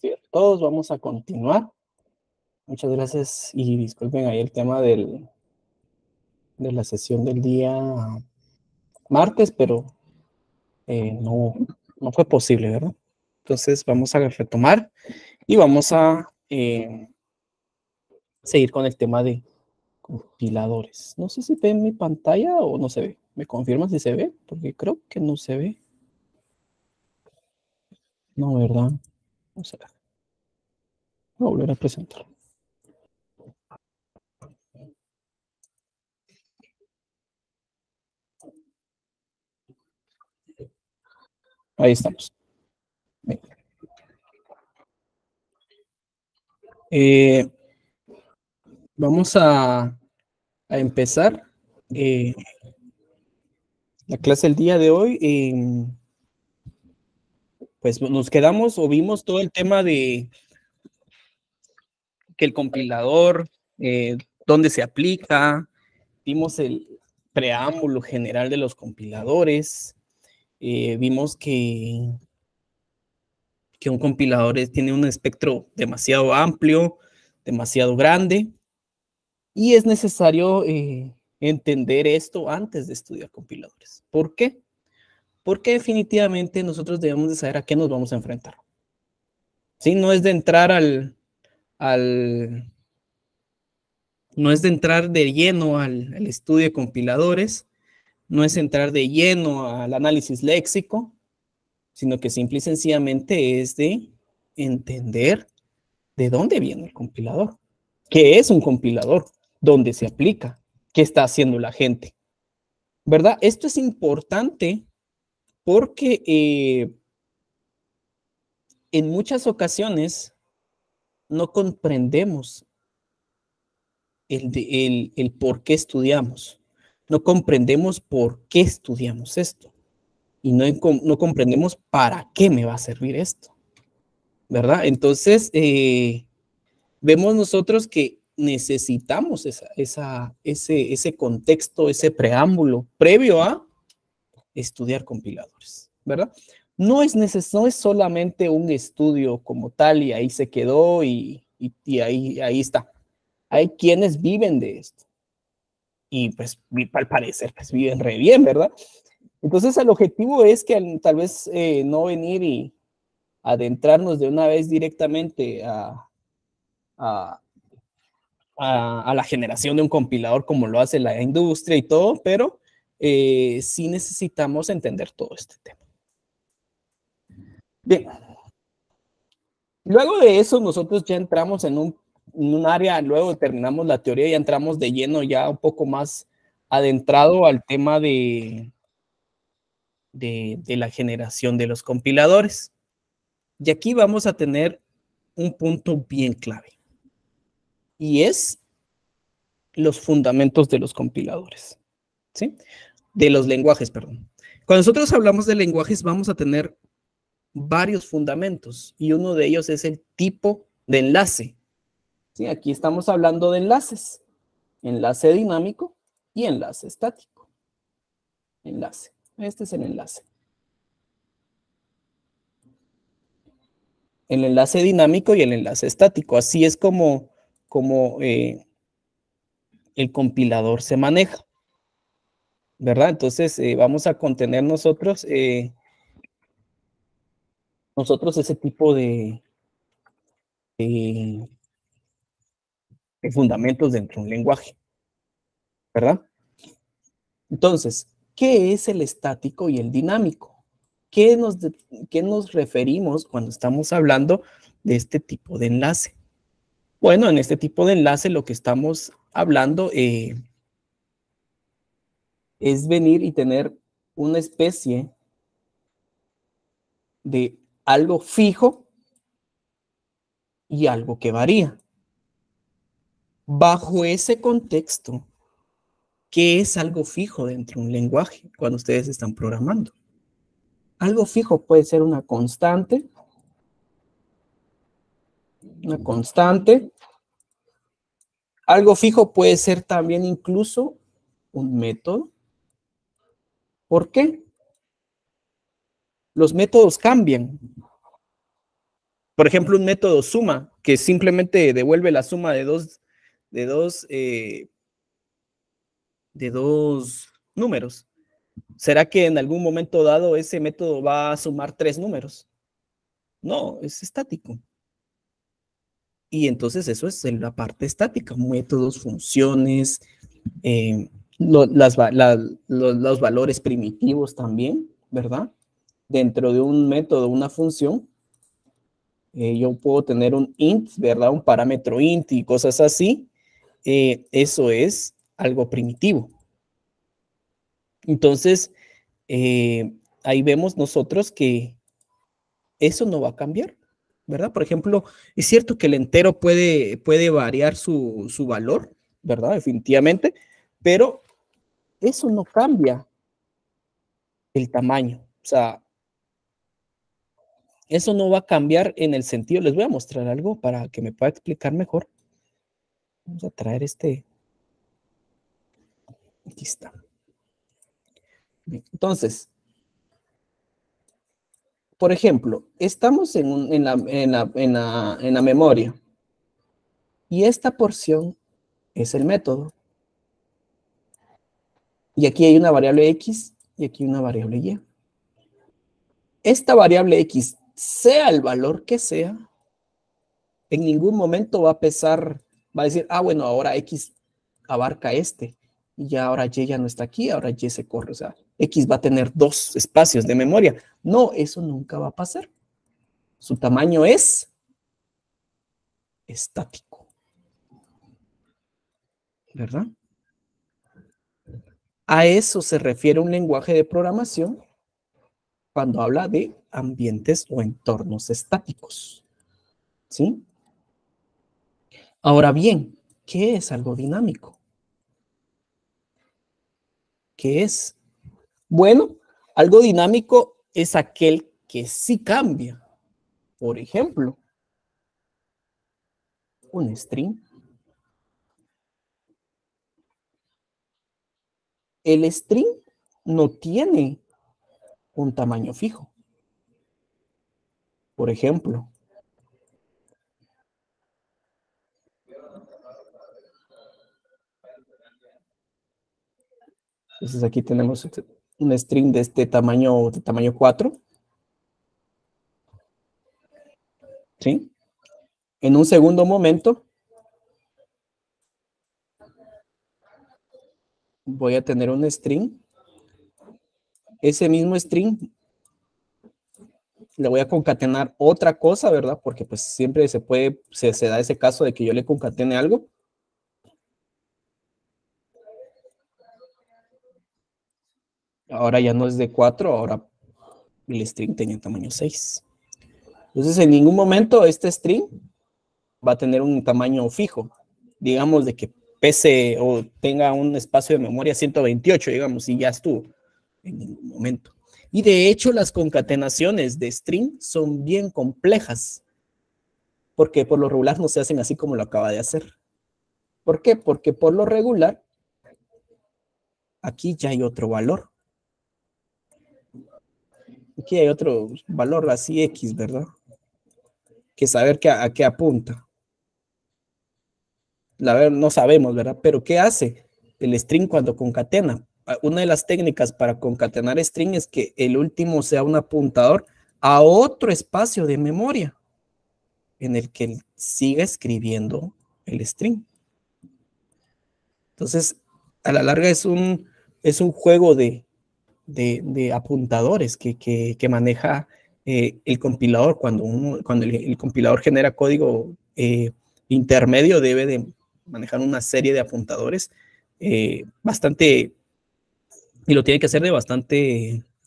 días a todos. Vamos a continuar. Muchas gracias y disculpen ahí el tema de la sesión del día martes, pero no fue posible, ¿verdad? Entonces vamos a retomar y vamos a seguir con el tema de compiladores. No sé si ven mi pantalla o no se ve. ¿Me confirman si se ve? Porque creo que no se ve. No, ¿verdad? No sé. Voy a volver a presentar. Ahí estamos. Vamos a empezar la clase del día de hoy. Pues nos quedamos o vimos todo el tema de que el compilador, dónde se aplica, vimos el preámbulo general de los compiladores, vimos que un compilador tiene un espectro demasiado amplio, demasiado grande, y es necesario entender esto antes de estudiar compiladores. ¿Por qué? Porque definitivamente nosotros debemos de saber a qué nos vamos a enfrentar. ¿Sí? No es de entrar no es de entrar de lleno al estudio de compiladores, no es entrar de lleno al análisis léxico, sino que simple y sencillamente es de entender de dónde viene el compilador, qué es un compilador, dónde se aplica, qué está haciendo la gente, ¿verdad? Esto es importante porque en muchas ocasiones no comprendemos el por qué estudiamos, no comprendemos por qué estudiamos esto y no comprendemos para qué me va a servir esto, ¿verdad? Entonces, vemos nosotros que necesitamos ese contexto, ese preámbulo previo a estudiar compiladores, ¿verdad? No es solamente un estudio como tal y ahí se quedó y ahí está. Hay quienes viven de esto y pues al parecer pues viven re bien, ¿verdad? Entonces el objetivo es que tal vez no venir y adentrarnos de una vez directamente a, a la generación de un compilador como lo hace la industria y todo, pero sí necesitamos entender todo este tema. Bien. Luego de eso, nosotros ya entramos en un área, luego terminamos la teoría y entramos de lleno ya un poco más adentrado al tema de la generación de los compiladores. Y aquí vamos a tener un punto bien clave. Y es los fundamentos de los compiladores. ¿Sí? De los lenguajes, perdón. Cuando nosotros hablamos de lenguajes, vamos a tener varios fundamentos. Y uno de ellos es el tipo de enlace. ¿Sí? Aquí estamos hablando de enlaces. Enlace dinámico y enlace estático. Enlace. Este es el enlace. El enlace dinámico y el enlace estático. Así es como el compilador se maneja, ¿verdad? Entonces vamos a contener nosotros ese tipo de fundamentos dentro de un lenguaje, ¿verdad? Entonces, ¿qué es el estático y el dinámico? ¿Qué nos referimos cuando estamos hablando de este tipo de enlace? Bueno, en este tipo de enlace lo que estamos hablando es venir y tener una especie de algo fijo y algo que varía. Bajo ese contexto, ¿qué es algo fijo dentro de un lenguaje cuando ustedes están programando? Algo fijo puede ser una constante. Algo fijo puede ser también incluso un método. ¿Por qué? Los métodos cambian. Por ejemplo, un método suma, que simplemente devuelve la suma de dos, eh, de dos números. ¿Será que en algún momento dado ese método va a sumar 3 números? No, es estático. Y entonces eso es en la parte estática, métodos, funciones, los valores primitivos también, ¿verdad? Dentro de un método, una función, yo puedo tener un int, ¿verdad? Un parámetro int y cosas así. Eso es algo primitivo. Entonces, ahí vemos nosotros que eso no va a cambiar, ¿verdad? Por ejemplo, es cierto que el entero puede variar su valor, ¿verdad? Definitivamente, pero eso no cambia el tamaño. O sea, eso no va a cambiar en el sentido. Les voy a mostrar algo para que me pueda explicar mejor. Vamos a traer este. Aquí está. Entonces, por ejemplo, estamos en la memoria y esta porción es el método. Y aquí hay una variable X y aquí una variable Y. Esta variable X, sea el valor que sea, en ningún momento va a pesar, va a decir, ah, bueno, ahora X abarca este. Y ya ahora Y ya no está aquí, ahora Y se corre. O sea, X va a tener 2 espacios de memoria. No, eso nunca va a pasar. Su tamaño es estático, ¿verdad? A eso se refiere un lenguaje de programación cuando habla de ambientes o entornos estáticos, ¿sí? Ahora bien, ¿qué es algo dinámico? ¿Qué es? Bueno, algo dinámico es aquel que sí cambia. Por ejemplo, un string. El string no tiene un tamaño fijo. Por ejemplo, entonces aquí tenemos un string de este tamaño 4, ¿sí? En un segundo momento voy a tener un string. Ese mismo string le voy a concatenar otra cosa, ¿verdad? Porque pues siempre se da ese caso de que yo le concatene algo. Ahora ya no es de 4, ahora el string tenía tamaño 6. Entonces, en ningún momento este string va a tener un tamaño fijo. Digamos de que pese o tenga un espacio de memoria 128, digamos, y ya estuvo. En ningún momento. Y de hecho, las concatenaciones de string son bien complejas, porque por lo regular no se hacen así como lo acaba de hacer. ¿Por qué? Porque por lo regular, aquí ya hay otro valor. Aquí hay otro valor así X, ¿verdad? Que saber a qué apunta. La verdad, no sabemos, ¿verdad? Pero ¿qué hace el string cuando concatena? Una de las técnicas para concatenar string es que el último sea un apuntador a otro espacio de memoria en el que siga escribiendo el string. Entonces, a la larga es un juego de apuntadores que maneja el compilador. Cuando el compilador genera código intermedio, debe de manejar una serie de apuntadores bastante, y lo tiene que hacer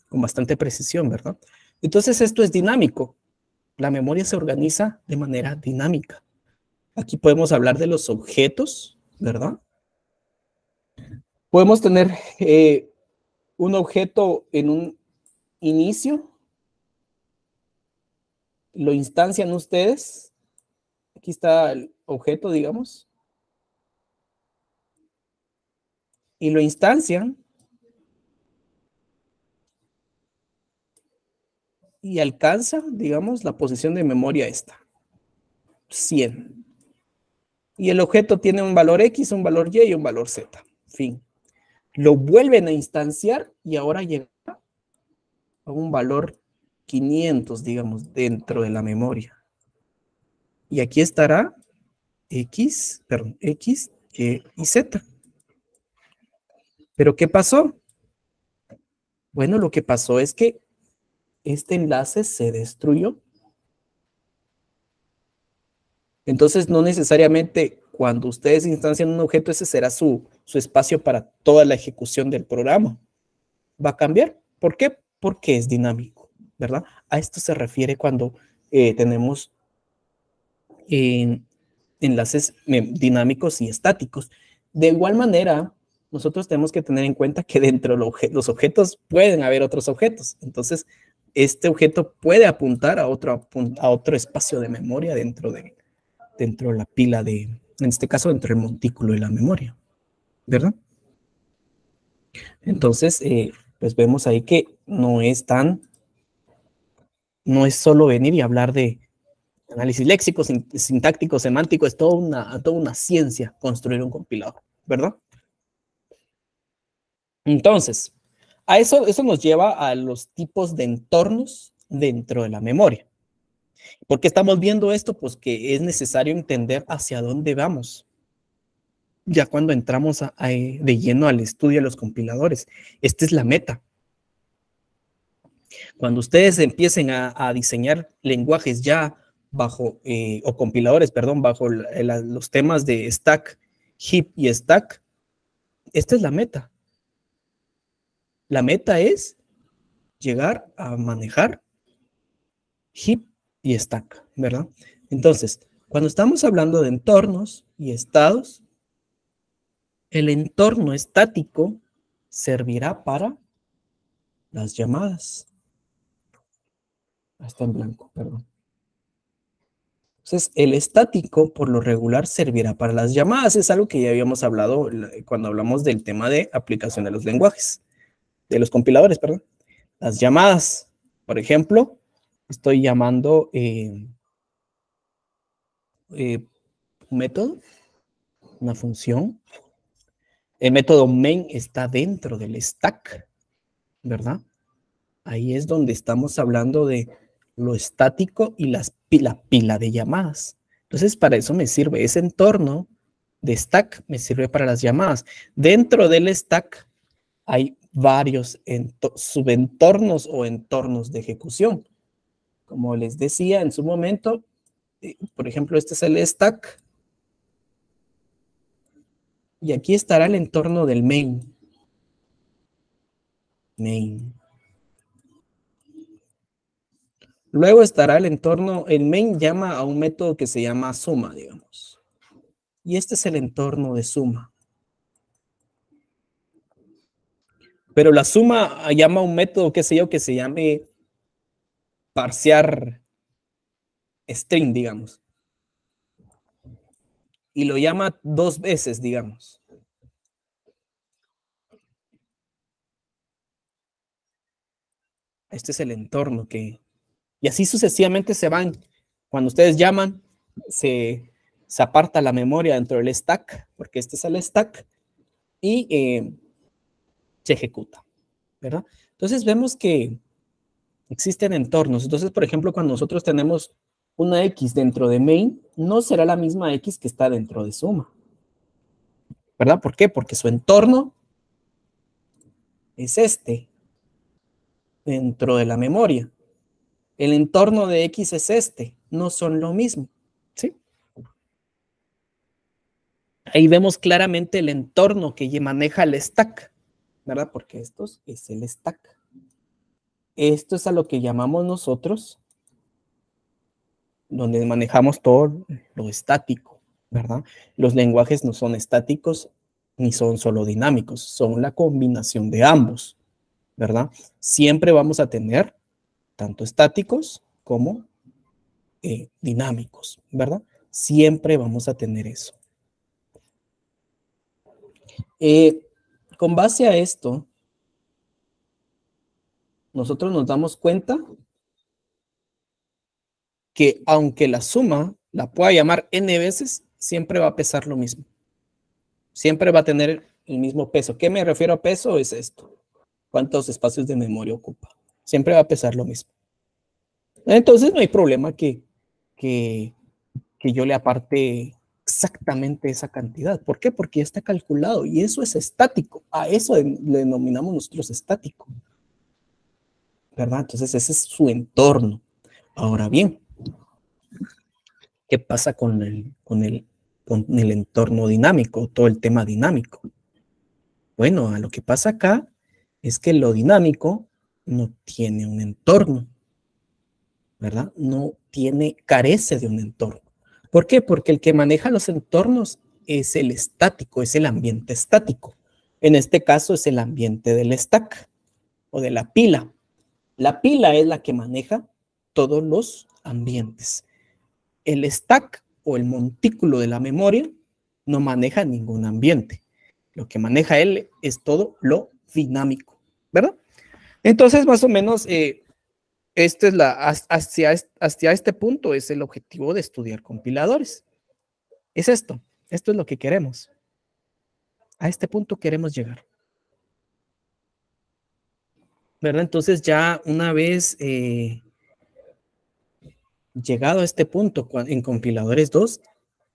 con bastante precisión, ¿verdad? Entonces, esto es dinámico. La memoria se organiza de manera dinámica. Aquí podemos hablar de los objetos, ¿verdad? Podemos tener un objeto en un inicio, lo instancian ustedes. Aquí está el objeto, digamos, y lo instancian. y alcanza, digamos, la posición de memoria esta, 100. Y el objeto tiene un valor X, un valor Y y un valor Z. Fin. Lo vuelven a instanciar y ahora llega a un valor 500, digamos, dentro de la memoria. Y aquí estará X, perdón, X, Y y Z. ¿Pero qué pasó? Bueno, lo que pasó es que este enlace se destruyó. Entonces, no necesariamente cuando ustedes instancian un objeto, ese será su espacio para toda la ejecución del programa. Va a cambiar. ¿Por qué? Porque es dinámico, ¿verdad? A esto se refiere cuando tenemos enlaces dinámicos y estáticos. De igual manera, nosotros tenemos que tener en cuenta que dentro de los objetos pueden haber otros objetos. Entonces, este objeto puede apuntar a otro espacio de memoria dentro de la pila en este caso, dentro del montículo de la memoria, ¿verdad? Entonces, pues vemos ahí que no es solo venir y hablar de análisis léxico, sintáctico, semántico, es toda una ciencia construir un compilador, ¿verdad? Entonces, eso nos lleva a los tipos de entornos dentro de la memoria. ¿Por qué estamos viendo esto? Pues que es necesario entender hacia dónde vamos. Ya cuando entramos de lleno al estudio de los compiladores, esta es la meta. Cuando ustedes empiecen a diseñar lenguajes ya bajo, o compiladores, perdón, bajo los temas de stack, heap y stack, esta es la meta. La meta es llegar a manejar heap y stack, ¿verdad? Entonces, cuando estamos hablando de entornos y estados, el entorno estático servirá para las llamadas. Está en blanco, perdón. Entonces, el estático por lo regular servirá para las llamadas. Es algo que ya habíamos hablado cuando hablamos del tema de aplicación de los lenguajes, de los compiladores, perdón. Las llamadas, por ejemplo, estoy llamando un método, una función. El método main está dentro del stack, ¿verdad? Ahí es donde estamos hablando de lo estático y la pila de llamadas. Entonces, para eso me sirve ese entorno de stack, me sirve para las llamadas. Dentro del stack hay varios subentornos o entornos de ejecución. Como les decía en su momento, por ejemplo, este es el stack. Y aquí estará el entorno del main. Main. Luego estará el entorno, el main llama a un método que se llama suma, digamos. Y este es el entorno de suma. Pero la suma llama a un método, qué sé yo, que se llame parsear string, digamos. Y lo llama 2 veces, digamos. Este es el entorno que... Y así sucesivamente se van. Cuando ustedes llaman, se aparta la memoria dentro del stack, porque este es el stack, y se ejecuta, ¿verdad? Entonces vemos que existen entornos. Entonces, por ejemplo, cuando nosotros tenemos una X dentro de main, no será la misma X que está dentro de suma, ¿verdad? ¿Por qué? Porque su entorno es este, dentro de la memoria. El entorno de X es este, no son lo mismo, ¿sí? Ahí vemos claramente el entorno que maneja el stack, ¿verdad? Porque esto es el stack. Esto es a lo que llamamos nosotros, donde manejamos todo lo estático, ¿verdad? Los lenguajes no son estáticos ni son solo dinámicos, son la combinación de ambos, ¿verdad? Siempre vamos a tener tanto estáticos como dinámicos, ¿verdad? Siempre vamos a tener eso. Con base a esto, nosotros nos damos cuenta que aunque la suma la pueda llamar n veces, siempre va a pesar lo mismo. Siempre va a tener el mismo peso. ¿Qué me refiero a peso? Es esto. ¿Cuántos espacios de memoria ocupa? Siempre va a pesar lo mismo. Entonces no hay problema que yo le aparte exactamente esa cantidad. ¿Por qué? Porque ya está calculado y eso es estático. A eso le denominamos nosotros estático. ¿Verdad? Entonces ese es su entorno. Ahora bien, ¿qué pasa con el entorno dinámico? Todo el tema dinámico. Bueno, a lo que pasa acá es que lo dinámico no tiene un entorno, ¿verdad? Carece de un entorno. ¿Por qué? Porque el que maneja los entornos es el estático, es el ambiente estático. En este caso es el ambiente del stack o de la pila. La pila es la que maneja todos los ambientes. El stack o el montículo de la memoria no maneja ningún ambiente. Lo que maneja él es todo lo dinámico, ¿verdad? Entonces, más o menos, este es hacia este punto es el objetivo de estudiar compiladores. Es esto es lo que queremos. A este punto queremos llegar. ¿Verdad? Entonces ya una vez llegado a este punto en compiladores 2,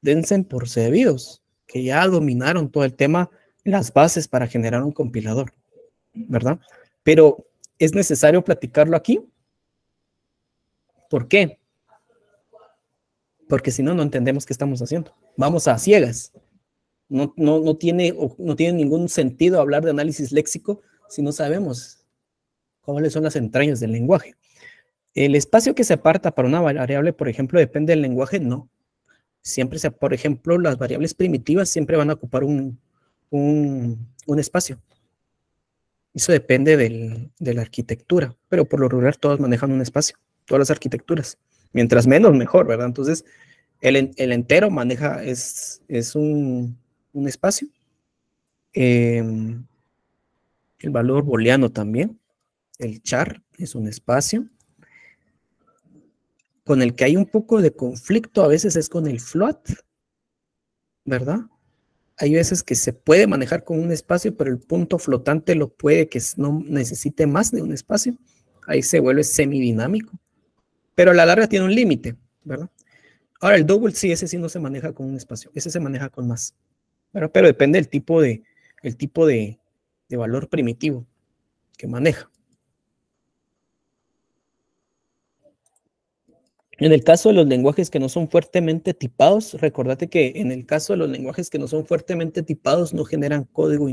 dense por servidos, que ya dominaron todo el tema, las bases para generar un compilador, ¿verdad? Pero es necesario platicarlo aquí. ¿Por qué? Porque si no, no entendemos qué estamos haciendo. Vamos a ciegas. No tiene ningún sentido hablar de análisis léxico si no sabemos cuáles son las entrañas del lenguaje. El espacio que se aparta para una variable, por ejemplo, depende del lenguaje, no. Siempre, por ejemplo, las variables primitivas siempre van a ocupar un espacio. Eso depende de la arquitectura, pero por lo regular todas manejan un espacio, todas las arquitecturas. Mientras menos, mejor, ¿verdad? Entonces, el entero maneja, es un espacio. El valor booleano también. El char es un espacio. Con el que hay un poco de conflicto a veces es con el float, ¿verdad? Hay veces que se puede manejar con un espacio, pero el punto flotante lo puede que no necesite más de un espacio. Ahí se vuelve semidinámico. Pero a la larga tiene un límite, ¿verdad? Ahora el double sí, ese sí no se maneja con un espacio. Ese se maneja con más. Pero depende del tipo de valor primitivo que maneja. En el caso de los lenguajes que no son fuertemente tipados, recordate que en el caso de los lenguajes que no son fuertemente tipados no generan código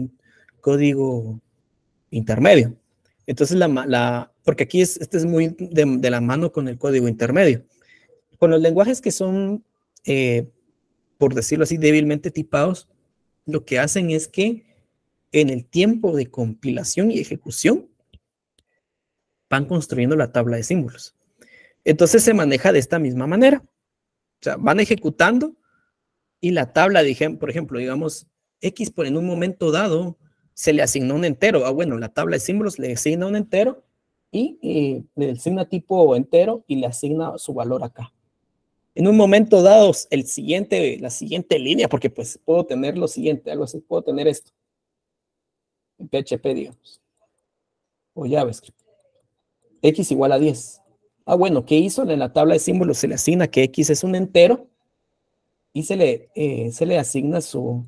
intermedio. Entonces, porque aquí este es muy de la mano con el código intermedio. Con los lenguajes que son, por decirlo así, débilmente tipados, lo que hacen es que en el tiempo de compilación y ejecución van construyendo la tabla de símbolos. Entonces se maneja de esta misma manera. O sea, van ejecutando y la tabla, por ejemplo, digamos, X en un momento dado se le asignó un entero. Bueno, la tabla de símbolos le asigna un entero y le asigna tipo entero y le asigna su valor acá. En un momento dado, la siguiente línea, porque pues puedo tener lo siguiente, algo así, puedo tener esto. En PHP, digamos. O JavaScript. X igual a 10. Bueno, ¿qué hizo? En la tabla de símbolos se le asigna que X es un entero y se le asigna su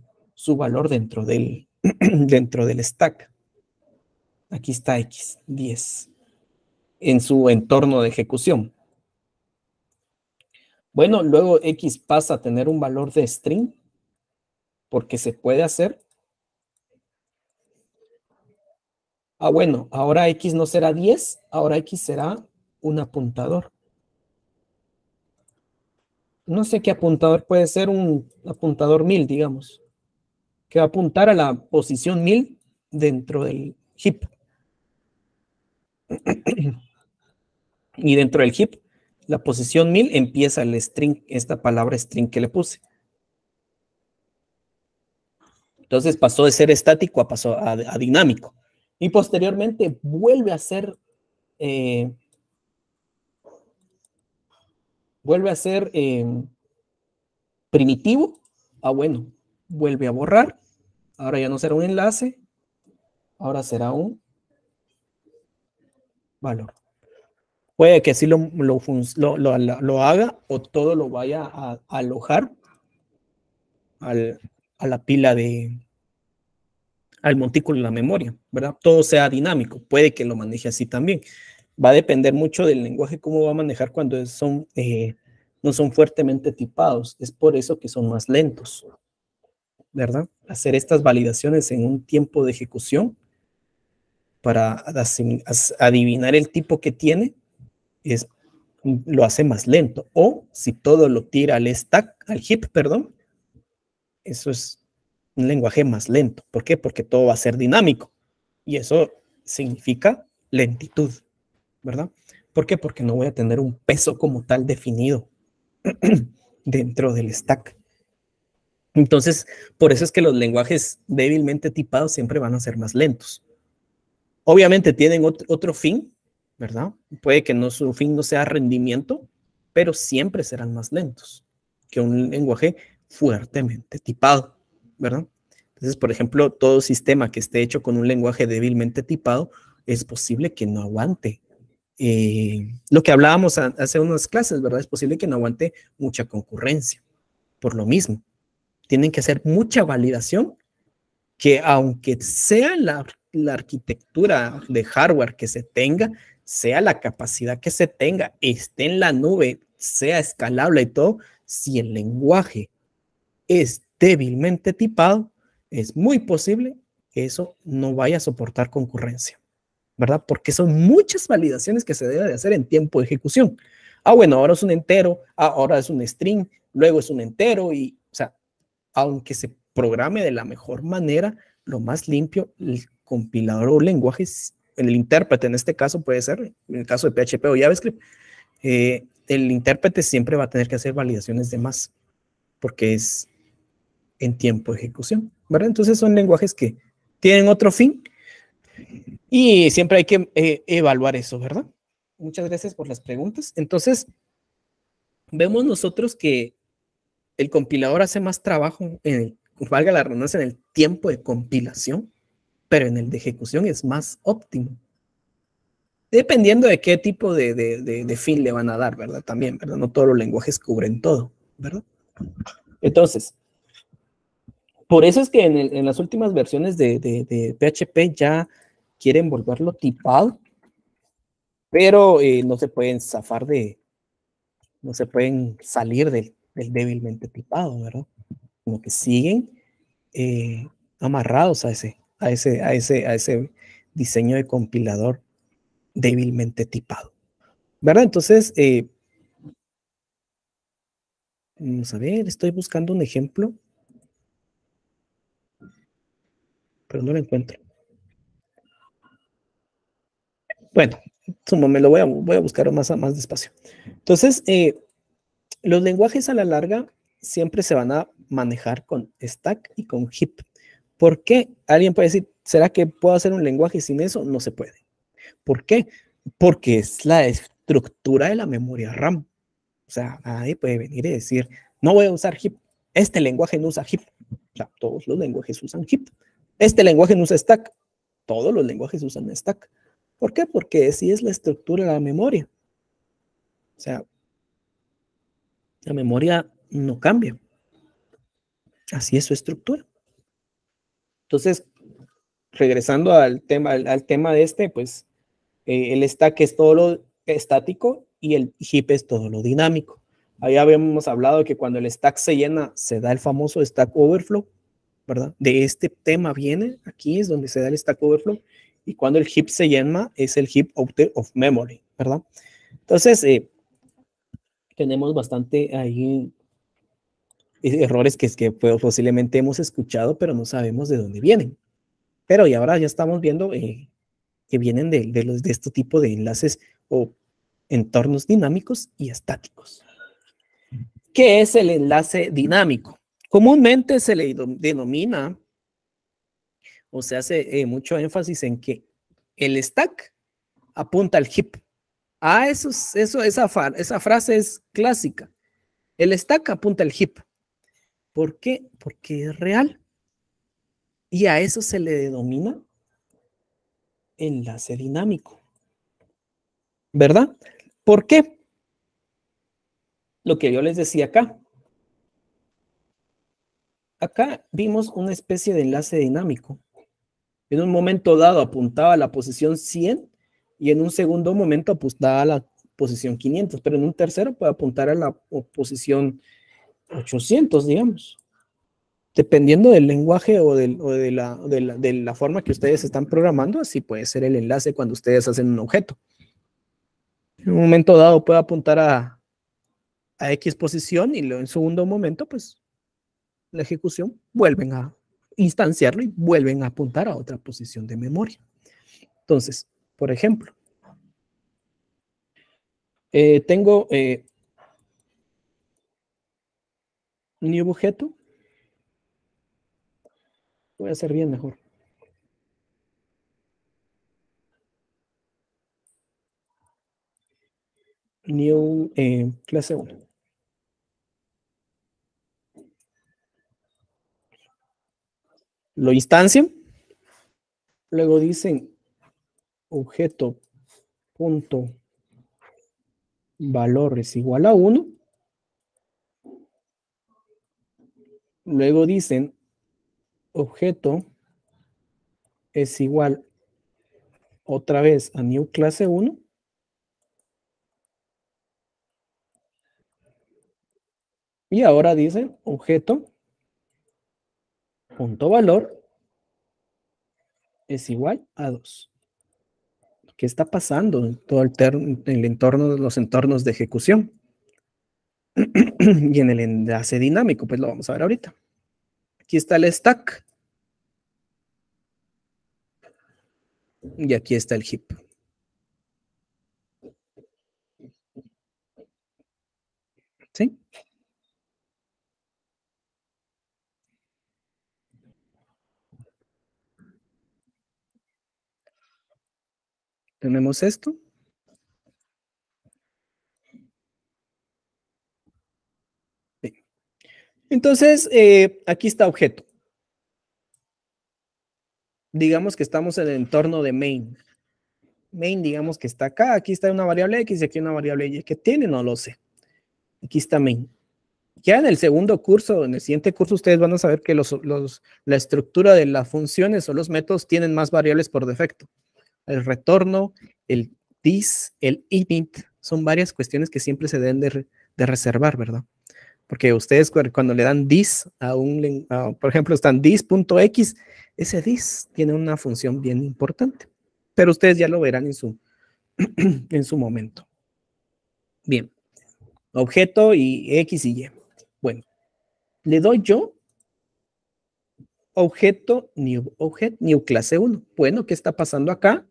valor dentro del stack. Aquí está X, 10, en su entorno de ejecución. Bueno, luego X pasa a tener un valor de string, porque se puede hacer. Bueno, ahora X no será 10, ahora X será un apuntador. No sé qué apuntador puede ser, un apuntador 1000, digamos, que va a apuntar a la posición 1000 dentro del heap. Y dentro del heap, la posición 1000 empieza el string, esta palabra string que le puse. Entonces pasó de ser estático pasó a dinámico. Y posteriormente vuelve a ser vuelve a ser primitivo. Bueno, vuelve a borrar. Ahora ya no será un enlace, ahora será un valor. Puede que así lo haga o todo lo vaya a alojar a la pila al montículo de la memoria, ¿verdad? Todo sea dinámico, puede que lo maneje así también. Va a depender mucho del lenguaje, cómo va a manejar cuando no son fuertemente tipados. Es por eso que son más lentos, ¿verdad? Hacer estas validaciones en un tiempo de ejecución para adivinar el tipo que tiene lo hace más lento. O si todo lo tira al heap, perdón, eso es un lenguaje más lento. ¿Por qué? Porque todo va a ser dinámico. Y eso significa lentitud, ¿verdad? ¿Por qué? Porque no voy a tener un peso como tal definido dentro del stack. Entonces, por eso es que los lenguajes débilmente tipados siempre van a ser más lentos. Obviamente tienen otro fin, ¿verdad? Puede que su fin no sea rendimiento, pero siempre serán más lentos que un lenguaje fuertemente tipado, ¿verdad? Entonces, por ejemplo, todo sistema que esté hecho con un lenguaje débilmente tipado es posible que no aguante. Lo que hablábamos hace unas clases, ¿verdad? Es posible que no aguante mucha concurrencia. Por lo mismo, tienen que hacer mucha validación que aunque sea la arquitectura de hardware que se tenga, sea la capacidad que se tenga, esté en la nube, sea escalable y todo, si el lenguaje es débilmente tipado, es muy posible que eso no vaya a soportar concurrencia, ¿verdad? Porque son muchas validaciones que se debe de hacer en tiempo de ejecución. Bueno, ahora es un entero, ahora es un string, luego es un entero y, o sea, aunque se programe de la mejor manera, lo más limpio, el compilador o lenguajes, el intérprete en este caso puede ser, en el caso de PHP o JavaScript, el intérprete siempre va a tener que hacer validaciones de más, porque es en tiempo de ejecución, ¿verdad? Entonces son lenguajes que tienen otro fin y siempre hay que evaluar eso, ¿verdad? Muchas gracias por las preguntas. Entonces, vemos nosotros que el compilador hace más trabajo, valga la redundancia, en el tiempo de compilación, pero en el de ejecución es más óptimo. Dependiendo de qué tipo de fin le van a dar, ¿verdad? También, ¿verdad? No todos los lenguajes cubren todo, ¿verdad? Entonces, por eso es que en las últimas versiones de PHP ya quieren volverlo tipado, pero no se pueden zafar no se pueden salir del débilmente tipado, ¿verdad? Como que siguen amarrados a ese diseño de compilador débilmente tipado, ¿verdad? Entonces, vamos a ver, estoy buscando un ejemplo, pero no lo encuentro. Bueno, me lo voy a buscar más despacio. Entonces, los lenguajes a la larga siempre se van a manejar con stack y con heap. ¿Por qué? Alguien puede decir, ¿será que puedo hacer un lenguaje sin eso? No se puede. ¿Por qué? Porque es la estructura de la memoria RAM. O sea, nadie puede venir y decir, no voy a usar heap. Este lenguaje no usa heap. O sea, todos los lenguajes usan heap. Este lenguaje no usa stack. Todos los lenguajes usan stack. ¿Por qué? Porque así es la estructura de la memoria. O sea, la memoria no cambia. Así es su estructura. Entonces, regresando al tema de pues el stack es todo lo estático y el heap es todo lo dinámico. Ahí habíamos hablado que cuando el stack se llena, se da el famoso stack overflow, ¿verdad? De este tema viene, aquí es donde se da el stack overflow, y cuando el heap se llena, es el heap out of memory, ¿verdad? Entonces, tenemos bastante ahí errores que posiblemente hemos escuchado, pero no sabemos de dónde vienen. Pero y ahora ya estamos viendo que vienen de este tipo de enlaces o entornos dinámicos y estáticos. ¿Qué es el enlace dinámico? Comúnmente se le denomina o se hace mucho énfasis en que el stack apunta al heap. Esa frase es clásica. El stack apunta al heap. ¿Por qué? Porque es real. Y a eso se le denomina enlace dinámico. ¿Verdad? ¿Por qué? Lo que yo les decía acá. Acá vimos una especie de enlace dinámico. En un momento dado apuntaba a la posición 100 y en un segundo momento apuntaba a la posición 500, pero en un tercero puede apuntar a la posición 800, digamos. Dependiendo del lenguaje o de la forma que ustedes están programando, así puede ser el enlace cuando ustedes hacen un objeto. En un momento dado puede apuntar a X posición y luego en segundo momento, pues, la ejecución vuelven a instanciarlo y vuelven a apuntar a otra posición de memoria. Entonces, por ejemplo, tengo new objeto. Voy a hacer bien mejor. New clase 1. Lo instancian. Luego dicen objeto punto valor es igual a 1. Luego dicen objeto es igual otra vez a new clase 1. Y ahora dicen objeto punto valor es igual a 2. ¿Qué está pasando en todo el entorno de los entornos de ejecución? Y en el enlace dinámico, pues lo vamos a ver ahorita. Aquí está el stack. Y aquí está el heap. ¿Sí? Tenemos esto. Bien. Entonces, aquí está objeto. Digamos que estamos en el entorno de main. Main, digamos que está acá. Aquí está una variable X y aquí una variable Y. ¿Qué tiene? No lo sé. Aquí está main. Ya en el segundo curso, en el siguiente curso, ustedes van a saber que la estructura de las funciones o los métodos tienen más variables por defecto. El retorno, el this, el init, son varias cuestiones que siempre se deben de reservar, ¿verdad? Porque ustedes cuando le dan this por ejemplo, están this.x, ese this tiene una función bien importante, pero ustedes ya lo verán en su momento. Bien, objeto y X y Y. Bueno, le doy yo objeto, new clase 1. Bueno, ¿qué está pasando acá?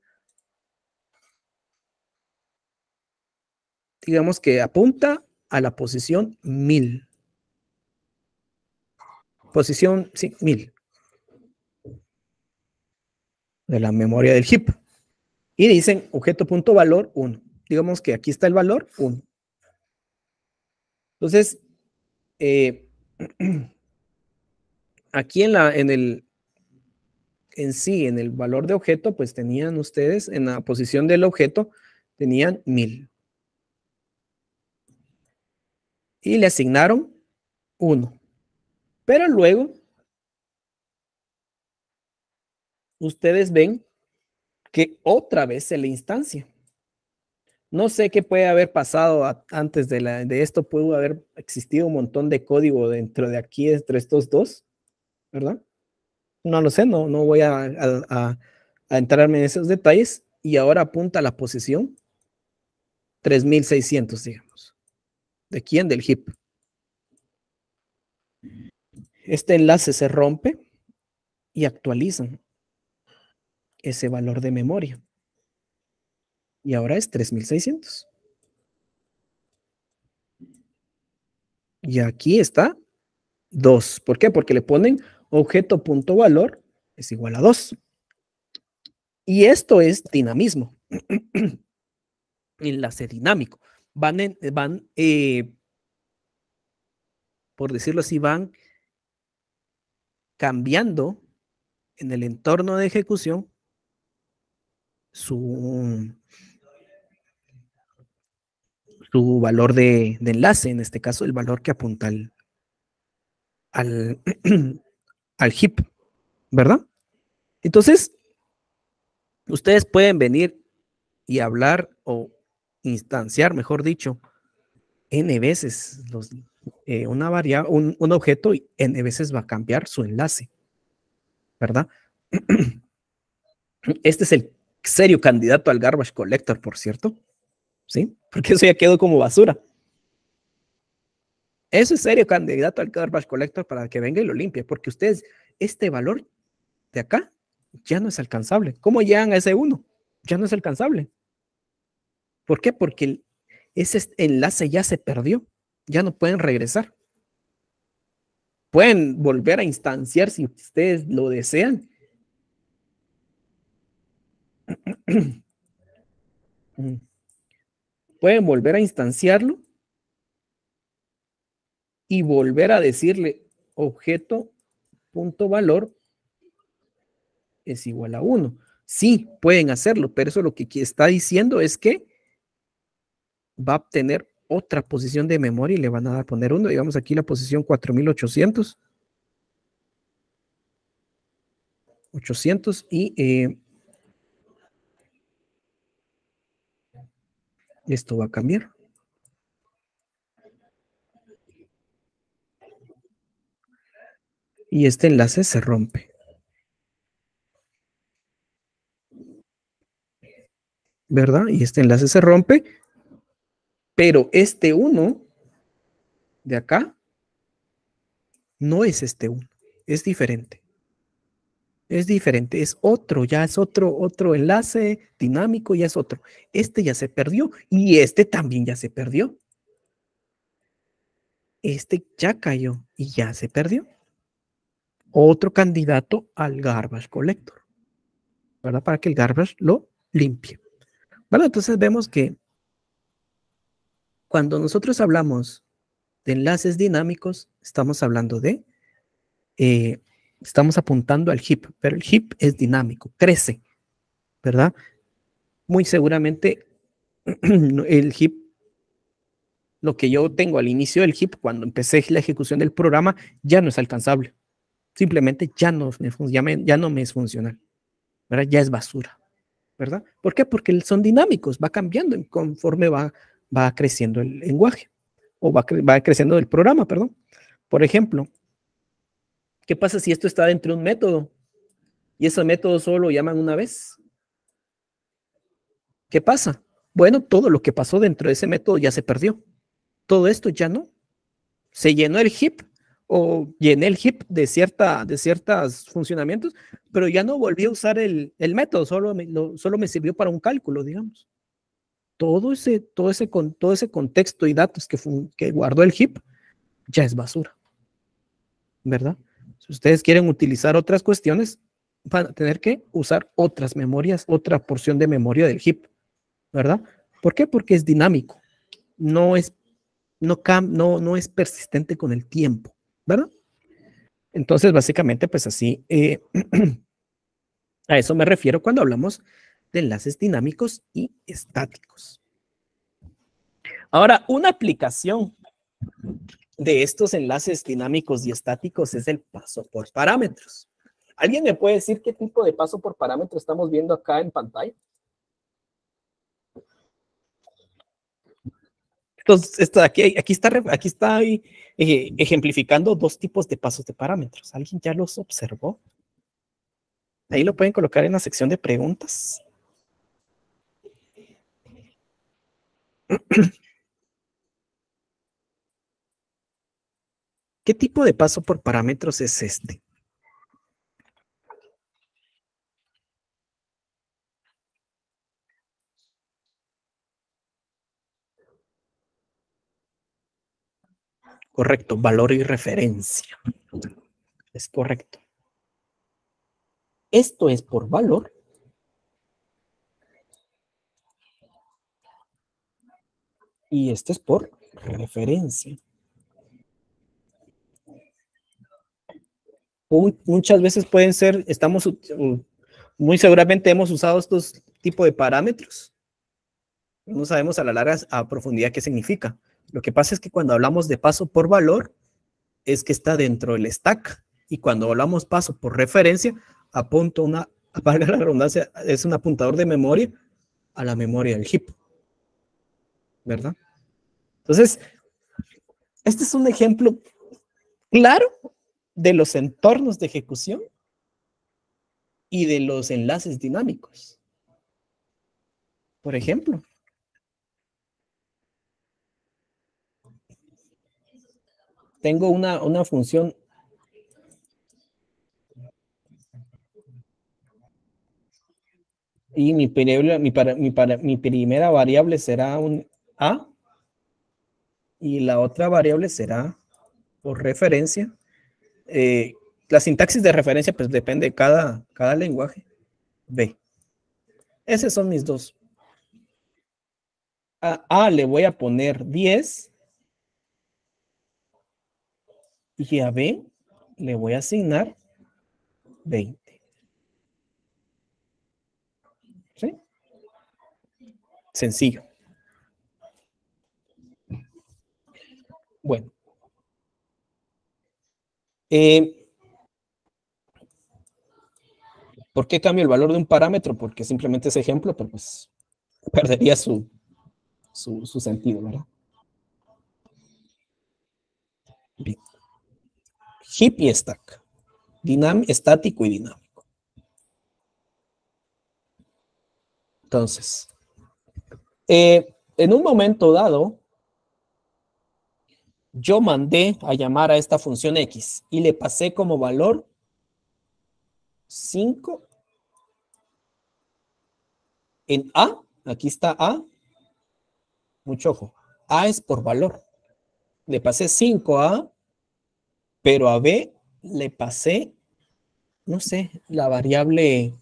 Digamos que apunta a la posición 1000. Posición, sí, 1000 de la memoria del heap. Y dicen objeto.valor 1. Digamos que aquí está el valor 1. Entonces, aquí en el valor de objeto, pues tenían ustedes, en la posición del objeto, tenían 1000. Y le asignaron 1. Pero luego, ustedes ven que otra vez se le instancia. No sé qué puede haber pasado antes de esto. Pudo haber existido un montón de código dentro de aquí, entre estos dos, ¿verdad? No lo sé, no voy a entrarme en esos detalles. Y ahora apunta a la posición 3600, digamos. ¿De quién? Del heap. Este enlace se rompe y actualizan ese valor de memoria. Y ahora es 3600. Y aquí está 2. ¿Por qué? Porque le ponen objeto.valor es igual a 2. Y esto es dinamismo. enlace dinámico. Por decirlo así, van cambiando en el entorno de ejecución su valor de enlace, en este caso el valor que apunta al, al heap, ¿verdad? Entonces, ustedes pueden venir y hablar o instanciar, mejor dicho, n veces un objeto y n veces va a cambiar su enlace, ¿verdad? Este es el serio candidato al garbage collector, por cierto, ¿sí? Porque eso ya quedó como basura. Eso es serio candidato al garbage collector para que venga y lo limpie, porque ustedes, este valor de acá ya no es alcanzable. ¿Cómo llegan a ese 1? Ya no es alcanzable. ¿Por qué? Porque ese enlace ya se perdió, ya no pueden regresar. Pueden volver a instanciar si ustedes lo desean. Pueden volver a instanciarlo y volver a decirle objeto punto valor es igual a 1. Sí, pueden hacerlo, pero eso lo que está diciendo es que va a obtener otra posición de memoria y le van a dar poner 1. Digamos aquí la posición 4800. 800 y esto va a cambiar. Y este enlace se rompe. ¿Verdad? Y este enlace se rompe, pero este 1 de acá no es este 1, es diferente. Es diferente, es otro, ya es otro enlace dinámico, ya es otro. Este ya se perdió y este también ya se perdió. Este ya cayó y ya se perdió. Otro candidato al garbage collector, ¿verdad? Para que el garbage lo limpie. Bueno, entonces vemos que cuando nosotros hablamos de enlaces dinámicos, estamos hablando de, estamos apuntando al heap, pero el heap es dinámico, crece, ¿verdad? Muy seguramente el heap, lo que yo tengo al inicio del heap, cuando empecé la ejecución del programa, ya no es alcanzable. Simplemente ya no me es funcional, ¿verdad? Ya es basura, ¿verdad? ¿Por qué? Porque son dinámicos, va cambiando conforme va creciendo el lenguaje o va creciendo el programa, perdón. Por ejemplo, ¿qué pasa si esto está dentro de un método y ese método solo lo llaman una vez? ¿Qué pasa? Bueno, todo lo que pasó dentro de ese método ya se perdió. Todo esto ya no. Se llenó el heap o llené el heap de ciertos funcionamientos, pero ya no volví a usar el método, solo me sirvió para un cálculo, digamos. Todo ese contexto y datos que guardó el heap ya es basura, ¿verdad? Si ustedes quieren utilizar otras cuestiones, van a tener que usar otras memorias, otra porción de memoria del heap, ¿verdad? ¿Por qué? Porque es dinámico, no es, no es persistente con el tiempo, ¿verdad? Entonces, básicamente, pues así, a eso me refiero cuando hablamos de enlaces dinámicos y estáticos. Ahora, una aplicación de estos enlaces dinámicos y estáticos es el paso por parámetros. ¿Alguien me puede decir qué tipo de paso por parámetro estamos viendo acá en pantalla? Entonces, aquí está ejemplificando dos tipos de pasos de parámetros. ¿Alguien ya los observó? Ahí lo pueden colocar en la sección de preguntas. ¿Qué tipo de paso por parámetros es este? Correcto, valor y referencia. Es correcto. Esto es por valor. Y este es por referencia. Muchas veces pueden ser, muy seguramente hemos usado estos tipos de parámetros. No sabemos a la larga, a profundidad, qué significa. Lo que pasa es que cuando hablamos de paso por valor, es que está dentro del stack. Y cuando hablamos paso por referencia, apunto valga la redundancia, es un apuntador de memoria a la memoria del heap. ¿Verdad? Entonces, este es un ejemplo claro de los entornos de ejecución y de los enlaces dinámicos. Por ejemplo, tengo una función y mi primera variable será un A y la otra variable será, por referencia, la sintaxis de referencia pues depende de cada lenguaje, B. Esos son mis dos. A A le voy a poner 10 y a B le voy a asignar 20. ¿Sí? Sencillo. Bueno. ¿Por qué cambio el valor de un parámetro? Porque simplemente es ejemplo, pero pues perdería su sentido, ¿verdad? Bien. Heap y stack. Estático y dinámico. Entonces, en un momento dado, yo mandé a llamar a esta función X y le pasé como valor 5 en A. Aquí está A. Mucho ojo. A es por valor. Le pasé 5 a A, pero a B le pasé, no sé, la variable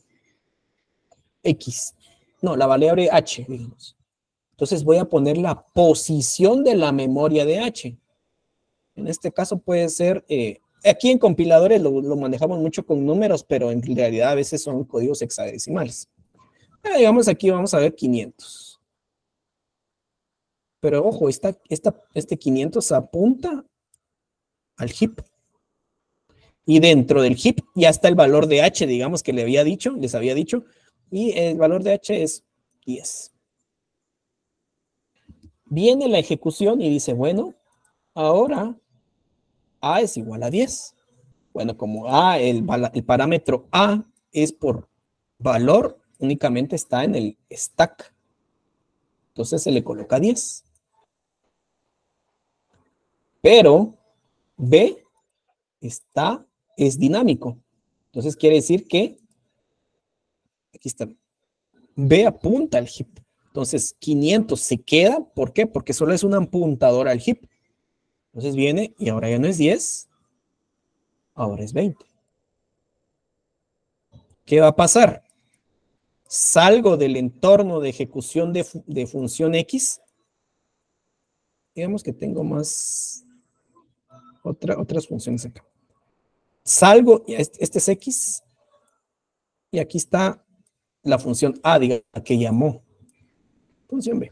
X. No, la variable H, digamos. Entonces voy a poner la posición de la memoria de H. En este caso puede ser, aquí en compiladores lo manejamos mucho con números, pero en realidad a veces son códigos hexadecimales. Digamos aquí vamos a ver 500. Pero ojo, este 500 apunta al heap. Y dentro del heap ya está el valor de H, digamos que les había dicho, y el valor de H es 10. Viene la ejecución y dice, bueno, ahora A es igual a 10. Bueno, como el parámetro A es por valor, únicamente está en el stack. Entonces se le coloca 10. Pero B es dinámico. Entonces quiere decir que, aquí está, B apunta al heap. Entonces 500 se queda, ¿por qué? Porque solo es un apuntador al heap. Entonces viene y ahora ya no es 10, ahora es 20. ¿Qué va a pasar? Salgo del entorno de ejecución de función X. Digamos que tengo otras funciones acá. Salgo, este es X, y aquí está la función A, digamos, que llamó. Función B.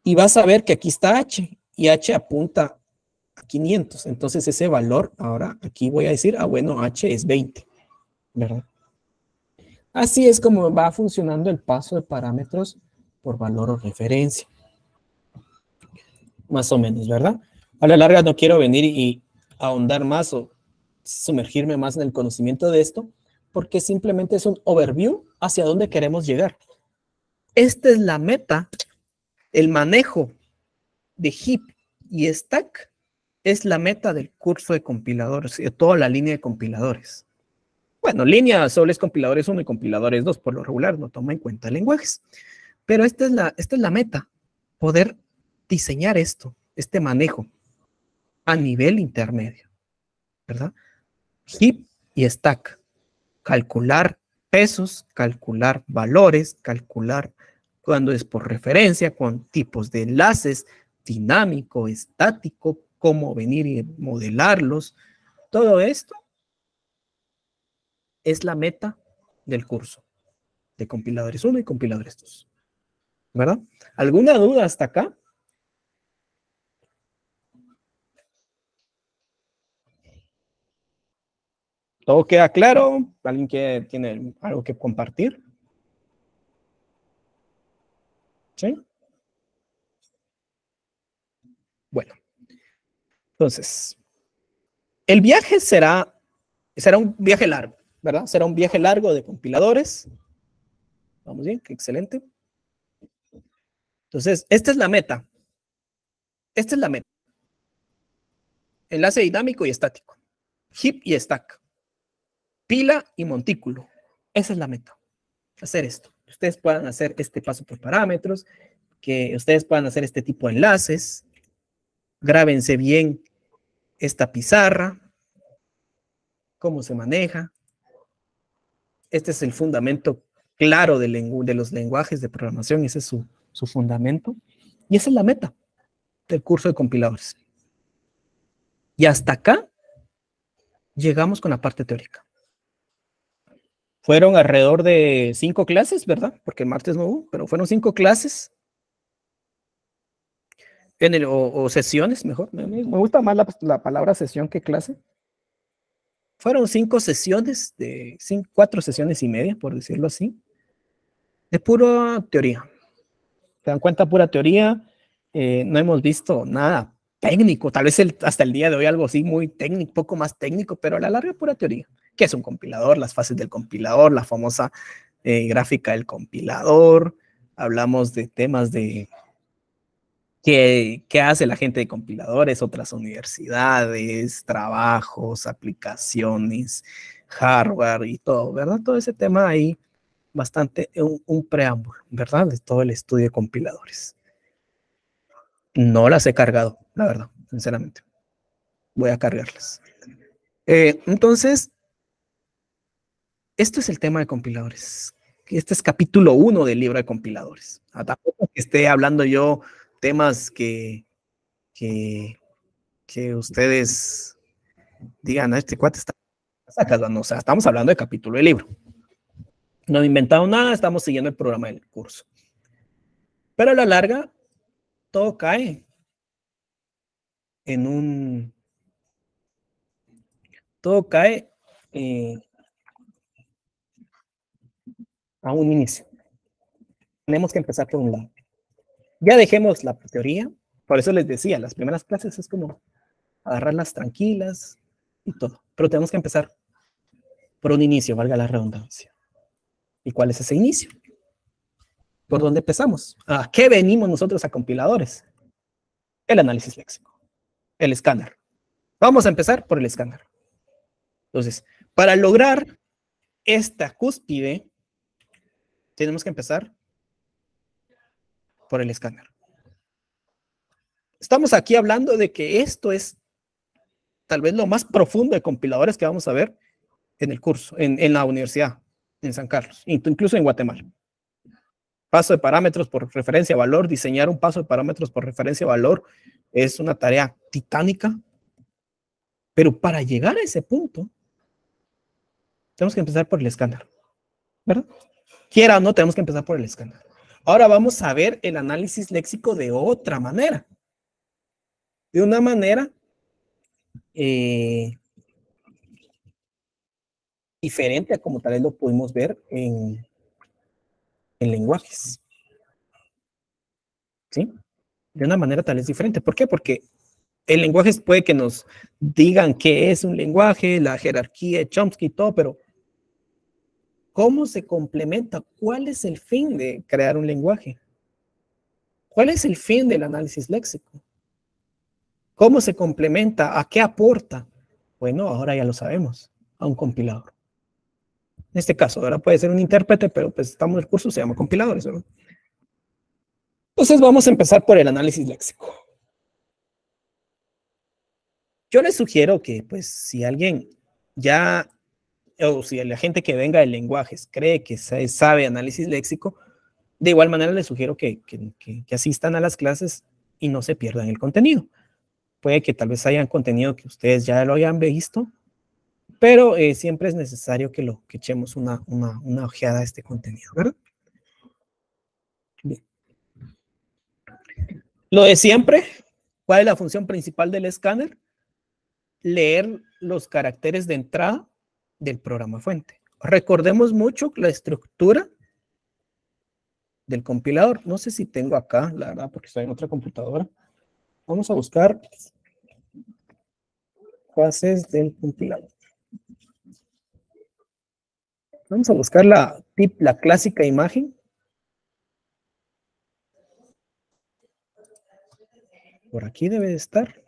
Y vas a ver que aquí está H, y H apunta a 500. Entonces ese valor, ahora aquí voy a decir, bueno, H es 20, ¿verdad? Así es como va funcionando el paso de parámetros por valor o referencia. Más o menos, ¿verdad? A la larga no quiero venir y ahondar más o sumergirme más en el conocimiento de esto, porque simplemente es un overview hacia dónde queremos llegar. Esta es la meta, el manejo de heap y stack es la meta del curso de compiladores, de toda la línea de compiladores. Bueno, línea solo es compiladores 1 y compiladores 2, por lo regular no toma en cuenta lenguajes. Pero esta es la meta, poder diseñar este manejo a nivel intermedio, ¿verdad? Heap y stack, calcular pesos, calcular valores, calcular cuando es por referencia, con tipos de enlaces, dinámico, estático, cómo venir y modelarlos. Todo esto es la meta del curso de compiladores 1 y compiladores 2. ¿Verdad? ¿Alguna duda hasta acá? ¿Todo queda claro? ¿Alguien que tiene algo que compartir? ¿Sí? Bueno, entonces, el viaje será un viaje largo, ¿verdad? Será un viaje largo de compiladores. Vamos bien, qué excelente. Entonces, esta es la meta. Esta es la meta. Enlace dinámico y estático. Heap y stack. Pila y montículo. Esa es la meta. Hacer esto. Ustedes puedan hacer este paso por parámetros, que ustedes puedan hacer este tipo de enlaces. Grábense bien esta pizarra, cómo se maneja. Este es el fundamento claro de los lenguajes de programación, ese es su fundamento. Y esa es la meta del curso de compiladores. Y hasta acá llegamos con la parte teórica. Fueron alrededor de 5 clases, ¿verdad? Porque el martes no hubo, pero fueron 5 clases. O sesiones, mejor. Me gusta más la palabra sesión que clase. Fueron 5 sesiones, 4 sesiones y media, por decirlo así, de pura teoría. ¿Se dan cuenta? Pura teoría. No hemos visto nada técnico, tal vez hasta el día de hoy algo así muy técnico, poco más técnico, pero a la larga pura teoría. ¿Qué es un compilador? Las fases del compilador, la famosa gráfica del compilador. Hablamos de temas de qué hace la gente de compiladores, otras universidades, trabajos, aplicaciones, hardware y todo, ¿verdad? Todo ese tema ahí, bastante un preámbulo, ¿verdad? De todo el estudio de compiladores. No las he cargado, la verdad, sinceramente. Voy a cargarlas. Entonces, esto es el tema de compiladores. Este es capítulo 1 del libro de compiladores. Tampoco que esté hablando yo temas que ustedes digan, este cuate está sacando. O sea, estamos hablando de capítulo del libro. No he inventado nada, estamos siguiendo el programa del curso. Pero a la larga, todo cae en un... Todo cae a un inicio. Tenemos que empezar por un lado. Ya dejemos la teoría, por eso les decía, las primeras clases es como agarrarlas tranquilas y todo, pero tenemos que empezar por un inicio, valga la redundancia. ¿Y cuál es ese inicio? ¿Por dónde empezamos? ¿A qué venimos nosotros a compiladores? El análisis léxico, el escáner. Vamos a empezar por el escáner. Entonces, para lograr esta cúspide, tenemos que empezar por el escáner. Estamos aquí hablando de que esto es tal vez lo más profundo de compiladores que vamos a ver en el curso, en la universidad, en San Carlos, incluso en Guatemala. Paso de parámetros por referencia a valor, diseñar un paso de parámetros por referencia a valor es una tarea titánica, pero para llegar a ese punto, tenemos que empezar por el escáner, ¿verdad? Quiera o no, tenemos que empezar por el escáner. Ahora vamos a ver el análisis léxico de otra manera. De una manera diferente a como tal vez lo pudimos ver en lenguajes. ¿Sí? De una manera tal vez diferente. ¿Por qué? Porque el lenguaje puede que nos digan qué es un lenguaje, la jerarquía de Chomsky y todo, pero ¿cómo se complementa? ¿Cuál es el fin de crear un lenguaje? ¿Cuál es el fin del análisis léxico? ¿Cómo se complementa? ¿A qué aporta? Bueno, ahora ya lo sabemos, a un compilador. En este caso, ahora puede ser un intérprete, pero pues estamos en el curso, se llama compiladores, ¿verdad? Entonces vamos a empezar por el análisis léxico. Yo les sugiero que, pues, si alguien ya, o si la gente que venga de lenguajes cree que sabe análisis léxico, De igual manera, les sugiero que asistan a las clases y no se pierdan el contenido. Puede que tal vez hayan contenido que ustedes ya lo hayan visto, pero siempre es necesario que echemos una ojeada a este contenido, ¿verdad? Bien. Lo de siempre, ¿cuál es la función principal del escáner? Leer los caracteres de entrada del programa fuente. Recordemos mucho la estructura del compilador. No sé si tengo acá, la verdad, porque estoy en otra computadora. Vamos a buscar fases del compilador. Vamos a buscar la clásica imagen. Por aquí debe de estar.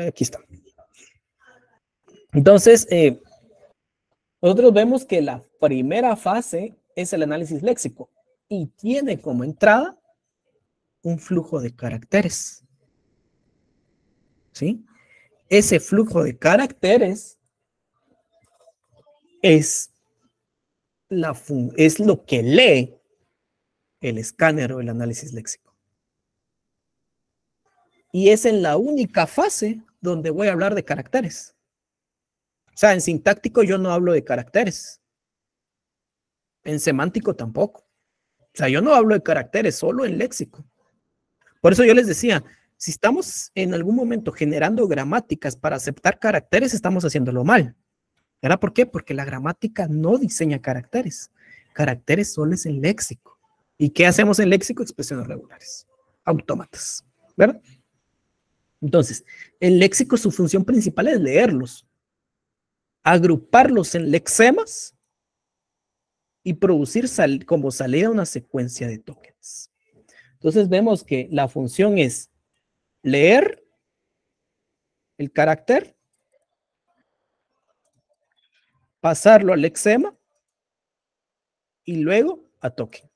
Aquí está. Entonces, nosotros vemos que la primera fase es el análisis léxico y tiene como entrada un flujo de caracteres. ¿Sí? Ese flujo de caracteres es lo que lee el escáner o el análisis léxico. Y es en la única fase donde voy a hablar de caracteres. O sea, en sintáctico yo no hablo de caracteres. En semántico tampoco. O sea, yo no hablo de caracteres, solo en léxico. Por eso yo les decía, si estamos en algún momento generando gramáticas para aceptar caracteres, estamos haciéndolo mal. ¿Verdad? ¿Por qué? Porque la gramática no diseña caracteres. Caracteres solo es en léxico. ¿Y qué hacemos en léxico? Expresiones regulares, autómatas. ¿Verdad? Entonces, el léxico, su función principal es leerlos, agruparlos en lexemas y producir como salida una secuencia de tokens. Entonces vemos que la función es leer el carácter, pasarlo al lexema y luego a token.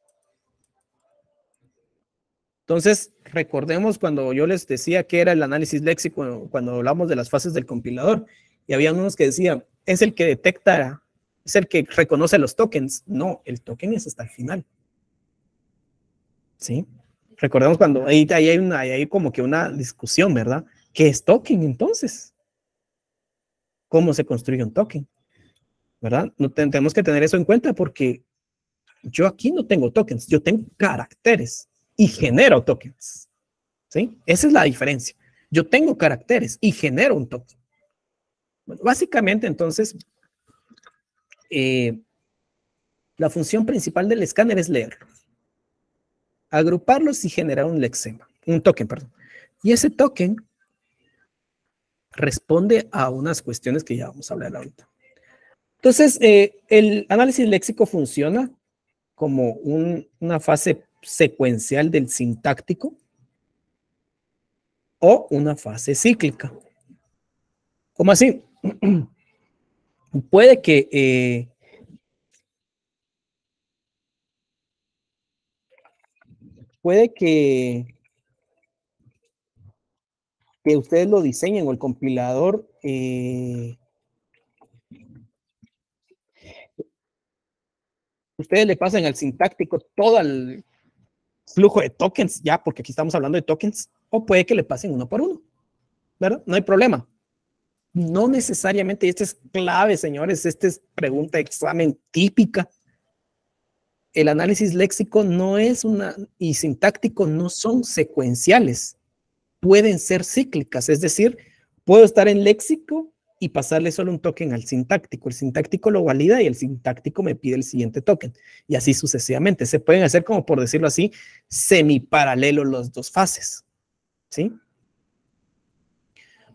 Entonces, recordemos cuando yo les decía que era el análisis léxico, cuando hablamos de las fases del compilador, y había unos que decían, es el que detecta, es el que reconoce los tokens. No, el token es hasta el final. ¿Sí? Recordemos cuando ahí hay como que una discusión, ¿verdad? ¿Qué es token entonces? ¿Cómo se construye un token? ¿Verdad? No tenemos que tener eso en cuenta porque yo aquí no tengo tokens, yo tengo caracteres y genero tokens. ¿Sí? Esa es la diferencia. Yo tengo caracteres y genero un token. Bueno, básicamente, entonces, la función principal del escáner es leerlos, agruparlos y generar un lexema, un token, perdón. Y ese token responde a unas cuestiones que ya vamos a hablar ahorita. Entonces, el análisis léxico funciona como una fase secuencial del sintáctico o una fase cíclica. ¿Cómo así? Puede que ustedes lo diseñen o el compilador ustedes le pasen al sintáctico todo el flujo de tokens, ya, porque aquí estamos hablando de tokens, o puede que le pasen uno por uno, ¿verdad? No hay problema. No necesariamente, y esta es clave, señores, esta es pregunta de examen típica. El análisis léxico no es y sintáctico no son secuenciales, pueden ser cíclicas, es decir, puedo estar en léxico y pasarle solo un token al sintáctico. El sintáctico lo valida y el sintáctico me pide el siguiente token. Y así sucesivamente. Se pueden hacer, como por decirlo así, semiparalelos las dos fases. ¿Sí?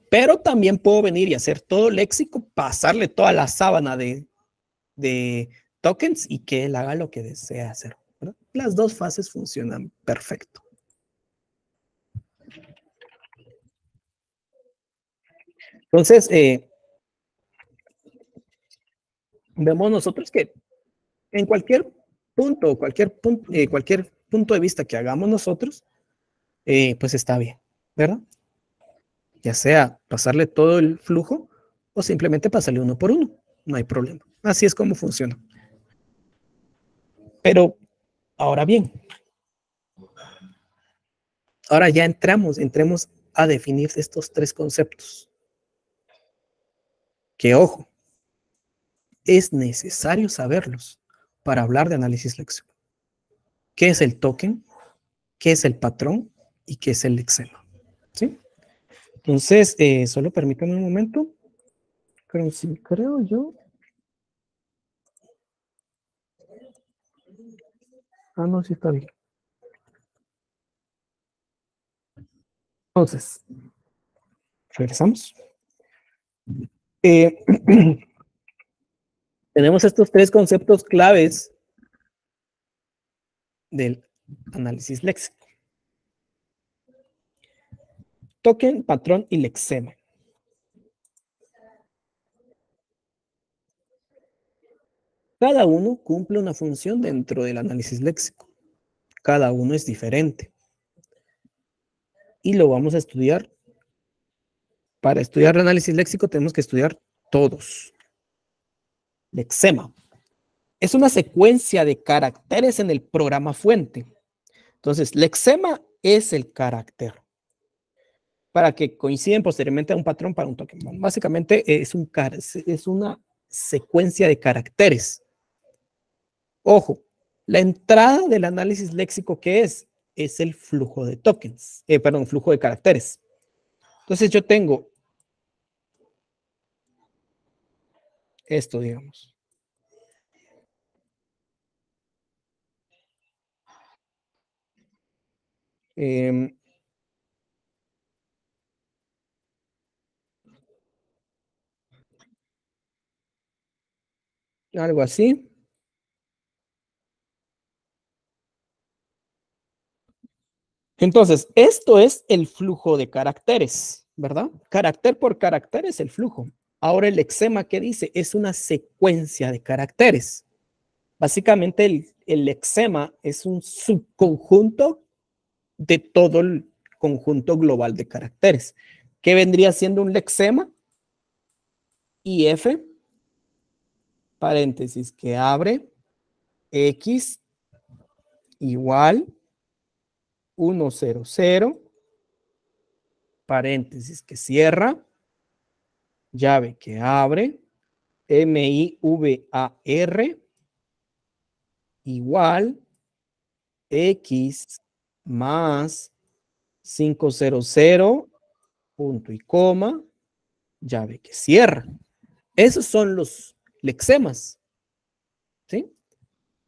Pero también puedo venir y hacer todo léxico, pasarle toda la sábana de tokens y que él haga lo que desea hacer. ¿Verdad? Las dos fases funcionan perfecto. Entonces, vemos nosotros que en cualquier punto, cualquier punto de vista que hagamos nosotros, pues está bien, ¿verdad? Ya sea pasarle todo el flujo o simplemente pasarle uno por uno, no hay problema. Así es como funciona. Pero ahora bien, ahora ya entremos a definir estos tres conceptos. Que ojo, es necesario saberlos para hablar de análisis léxico. ¿Qué es el token? ¿Qué es el patrón? ¿Y qué es el lexema? ¿Sí? Entonces, solo permítanme un momento. Pero sí, creo yo. Ah, no, sí está bien. Entonces, regresamos. Eh, tenemos estos tres conceptos claves del análisis léxico. Token, patrón y lexema. Cada uno cumple una función dentro del análisis léxico. Cada uno es diferente. Y lo vamos a estudiar. Para estudiar el análisis léxico tenemos que estudiar todos. Lexema. Es una secuencia de caracteres en el programa fuente. Entonces, lexema es el carácter. Para que coinciden posteriormente a un patrón para un token. Básicamente es una secuencia de caracteres. Ojo, la entrada del análisis léxico, ¿qué es? Es el flujo de tokens, flujo de caracteres. Entonces yo tengo esto, digamos. Algo así. Entonces, esto es el flujo de caracteres, ¿verdad? Carácter por carácter es el flujo. Ahora el lexema, ¿qué dice? Es una secuencia de caracteres. Básicamente el lexema es un subconjunto de todo el conjunto global de caracteres. ¿Qué vendría siendo un lexema? IF, paréntesis que abre, X igual 100, paréntesis que cierra, llave que abre, MIVAR igual X más 500, punto y coma, llave que cierra. Esos son los lexemas, ¿sí?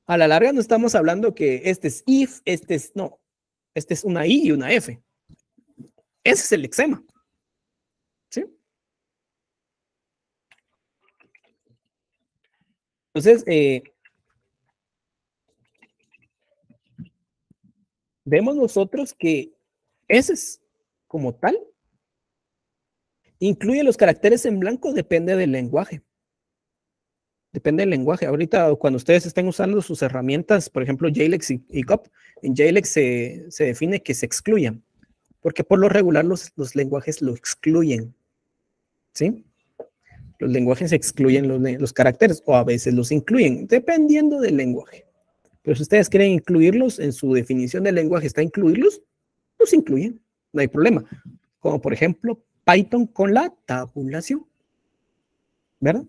A la larga no estamos hablando que este es if, no, este es una I y una F. Ese es el lexema, ¿sí? Entonces, vemos nosotros que ese es como tal, incluye los caracteres en blanco, depende del lenguaje. Depende del lenguaje. Ahorita, cuando ustedes estén usando sus herramientas, por ejemplo, JLEX y COP, en JLEX se define que se excluyan, porque por lo regular los lenguajes lo excluyen, ¿sí? Los lenguajes excluyen los caracteres o a veces los incluyen, dependiendo del lenguaje. Pero si ustedes quieren incluirlos en su definición del lenguaje, está incluirlos, los incluyen, no hay problema. Como por ejemplo, Python con la tabulación, ¿verdad?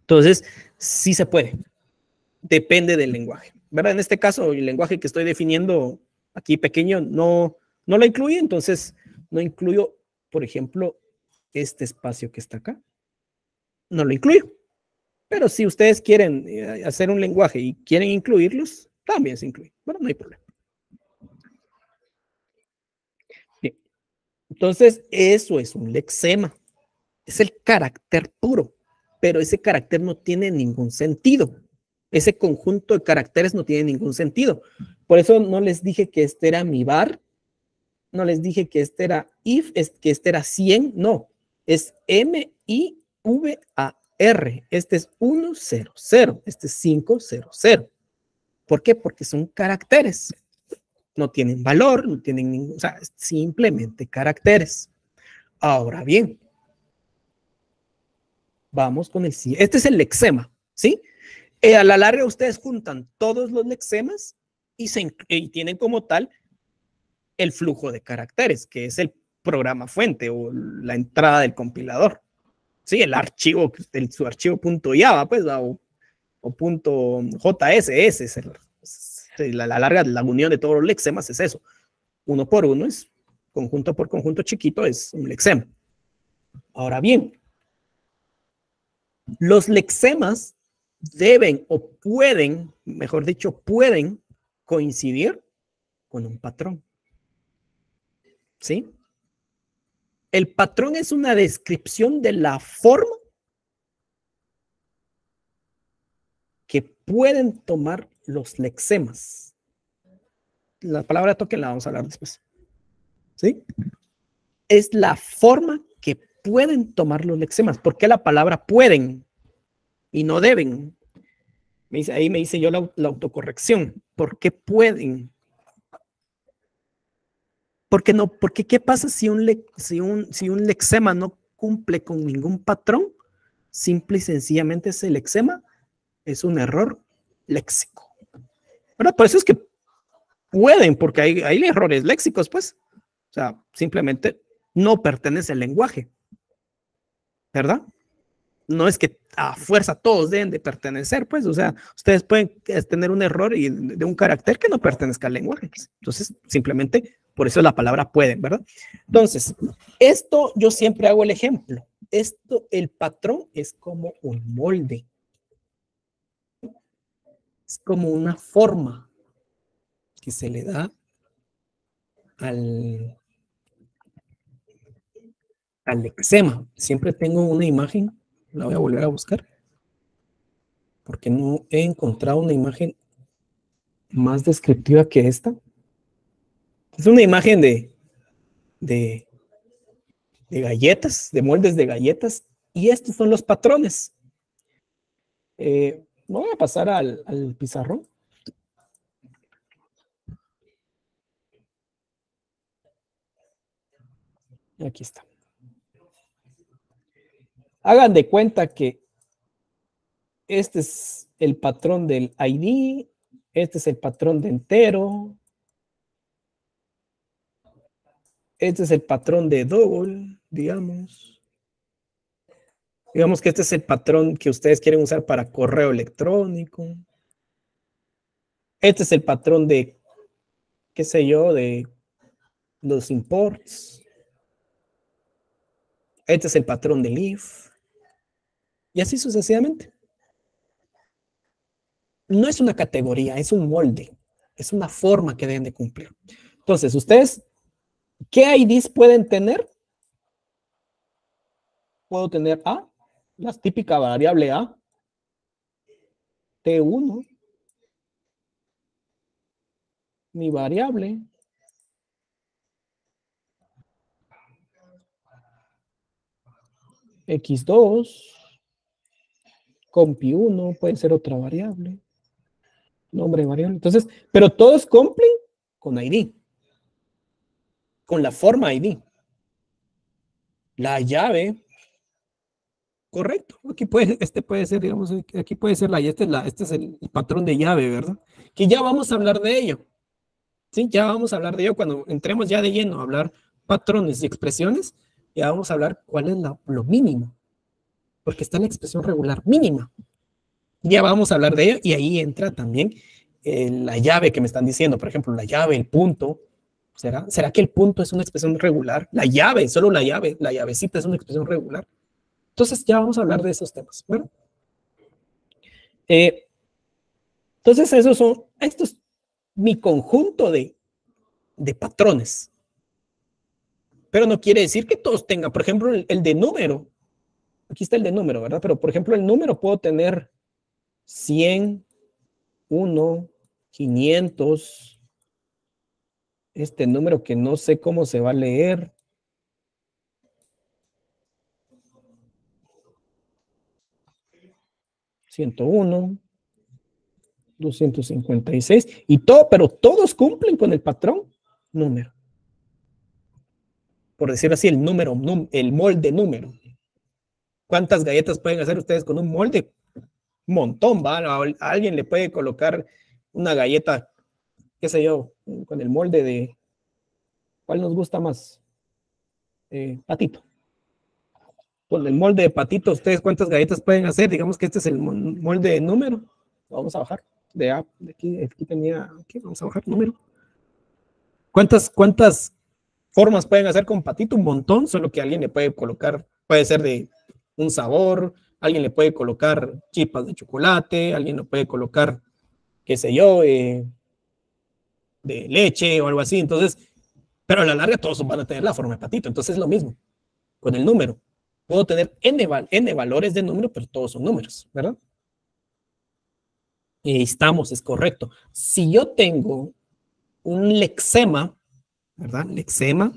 Entonces, sí se puede. Depende del lenguaje, ¿verdad? En este caso, el lenguaje que estoy definiendo aquí pequeño no lo incluye, entonces no incluyo, por ejemplo, este espacio que está acá. No lo incluyo. Pero si ustedes quieren hacer un lenguaje y quieren incluirlos, también se incluye. Bueno, no hay problema. Bien. Entonces, eso es un lexema. Es el carácter puro, pero ese carácter no tiene ningún sentido. Ese conjunto de caracteres no tiene ningún sentido. Por eso no les dije que este era mi bar, no les dije que este era if, que este era 100, no. Es M-I-V-A-R. Este es 100, este es 500. ¿Por qué? Porque son caracteres. No tienen valor, no tienen ningún, o sea, simplemente caracteres. Ahora bien, vamos con el siguiente. Este es el lexema, ¿sí? A la larga ustedes juntan todos los lexemas y tienen como tal el flujo de caracteres, que es el programa fuente o la entrada del compilador. Sí, el archivo, su archivo .java, pues, o .js, la larga, la unión de todos los lexemas es eso. Uno por uno es conjunto por conjunto chiquito, es un lexema. Ahora bien, los lexemas deben o pueden, mejor dicho, pueden coincidir con un patrón. ¿Sí? El patrón es una descripción de la forma que pueden tomar los lexemas. La palabra token la vamos a hablar después. ¿Sí? Es la forma que pueden tomar los lexemas. ¿Por qué la palabra pueden y no deben? Ahí me dice yo la autocorrección. ¿Por qué pueden? Porque no, porque ¿qué pasa si un lexema no cumple con ningún patrón? Simple y sencillamente ese lexema es un error léxico. ¿Verdad? Por eso es que pueden, porque hay errores léxicos, pues. O sea, simplemente no pertenece al lenguaje. ¿Verdad? No es que a fuerza todos deben de pertenecer, pues. O sea, ustedes pueden tener un error de un carácter que no pertenezca al lenguaje. Entonces, simplemente, por eso la palabra pueden, ¿verdad? Entonces, esto yo siempre hago el ejemplo. El patrón es como un molde. Es como una forma que se le da al lexema. Siempre tengo una imagen, la voy a volver a buscar, porque no he encontrado una imagen más descriptiva que esta. Es una imagen de galletas, de moldes de galletas, y estos son los patrones. Voy a pasar al pizarrón. Aquí está. Hagan de cuenta que este es el patrón del ID, este es el patrón de entero, este es el patrón de double, digamos. Digamos que este es el patrón que ustedes quieren usar para correo electrónico. Este es el patrón de, qué sé yo, de los imports. Este es el patrón del if. Y así sucesivamente. No es una categoría, es un molde. Es una forma que deben de cumplir. Entonces, ustedes, ¿qué IDs pueden tener? Puedo tener A, la típica variable A, T1, mi variable, X2, compi1, puede ser otra variable, nombre de variable. Entonces, pero todos cumplen con ID, con la forma ID. La llave, correcto. Aquí puede ser, digamos, aquí puede ser este es el patrón de llave, ¿verdad? Que ya vamos a hablar de ello. Sí, ya vamos a hablar de ello cuando entremos ya de lleno a hablar patrones y expresiones. Ya vamos a hablar cuál es lo mínimo, porque está la expresión regular mínima. Ya vamos a hablar de ello y ahí entra también la llave que me están diciendo, por ejemplo, la llave, el punto. ¿Será que el punto es una expresión regular? La llave, solo la llavecita es una expresión regular. Entonces ya vamos a hablar de esos temas. Bueno, entonces esto es mi conjunto de patrones. Pero no quiere decir que todos tengan, por ejemplo, el de número. Aquí está el de número, ¿verdad? Pero, por ejemplo, el número puedo tener 100, 1, 500, este número que no sé cómo se va a leer. 101, 256 y todo, pero todos cumplen con el patrón número. Por decirlo así, el molde número. ¿Cuántas galletas pueden hacer ustedes con un molde? un montón, ¿va? A alguien le puede colocar una galleta, qué sé yo, con el molde de, ¿cuál nos gusta más? Patito. Con el molde de patito, ¿ustedes cuántas galletas pueden hacer? Digamos que este es el molde de número. Vamos a bajar. De aquí tenía, aquí vamos a bajar número. ¿Cuántas formas pueden hacer con patito? Un montón, solo que alguien le puede colocar, puede ser de un sabor, alguien le puede colocar chispas de chocolate, alguien le puede colocar, qué sé yo, de leche o algo así. Entonces, pero a la larga todos van a tener la forma de patito. Entonces es lo mismo con el número. Puedo tener n valores de número, pero todos son números, ¿verdad? Y estamos, es correcto. Si yo tengo un lexema, ¿verdad? Lexema,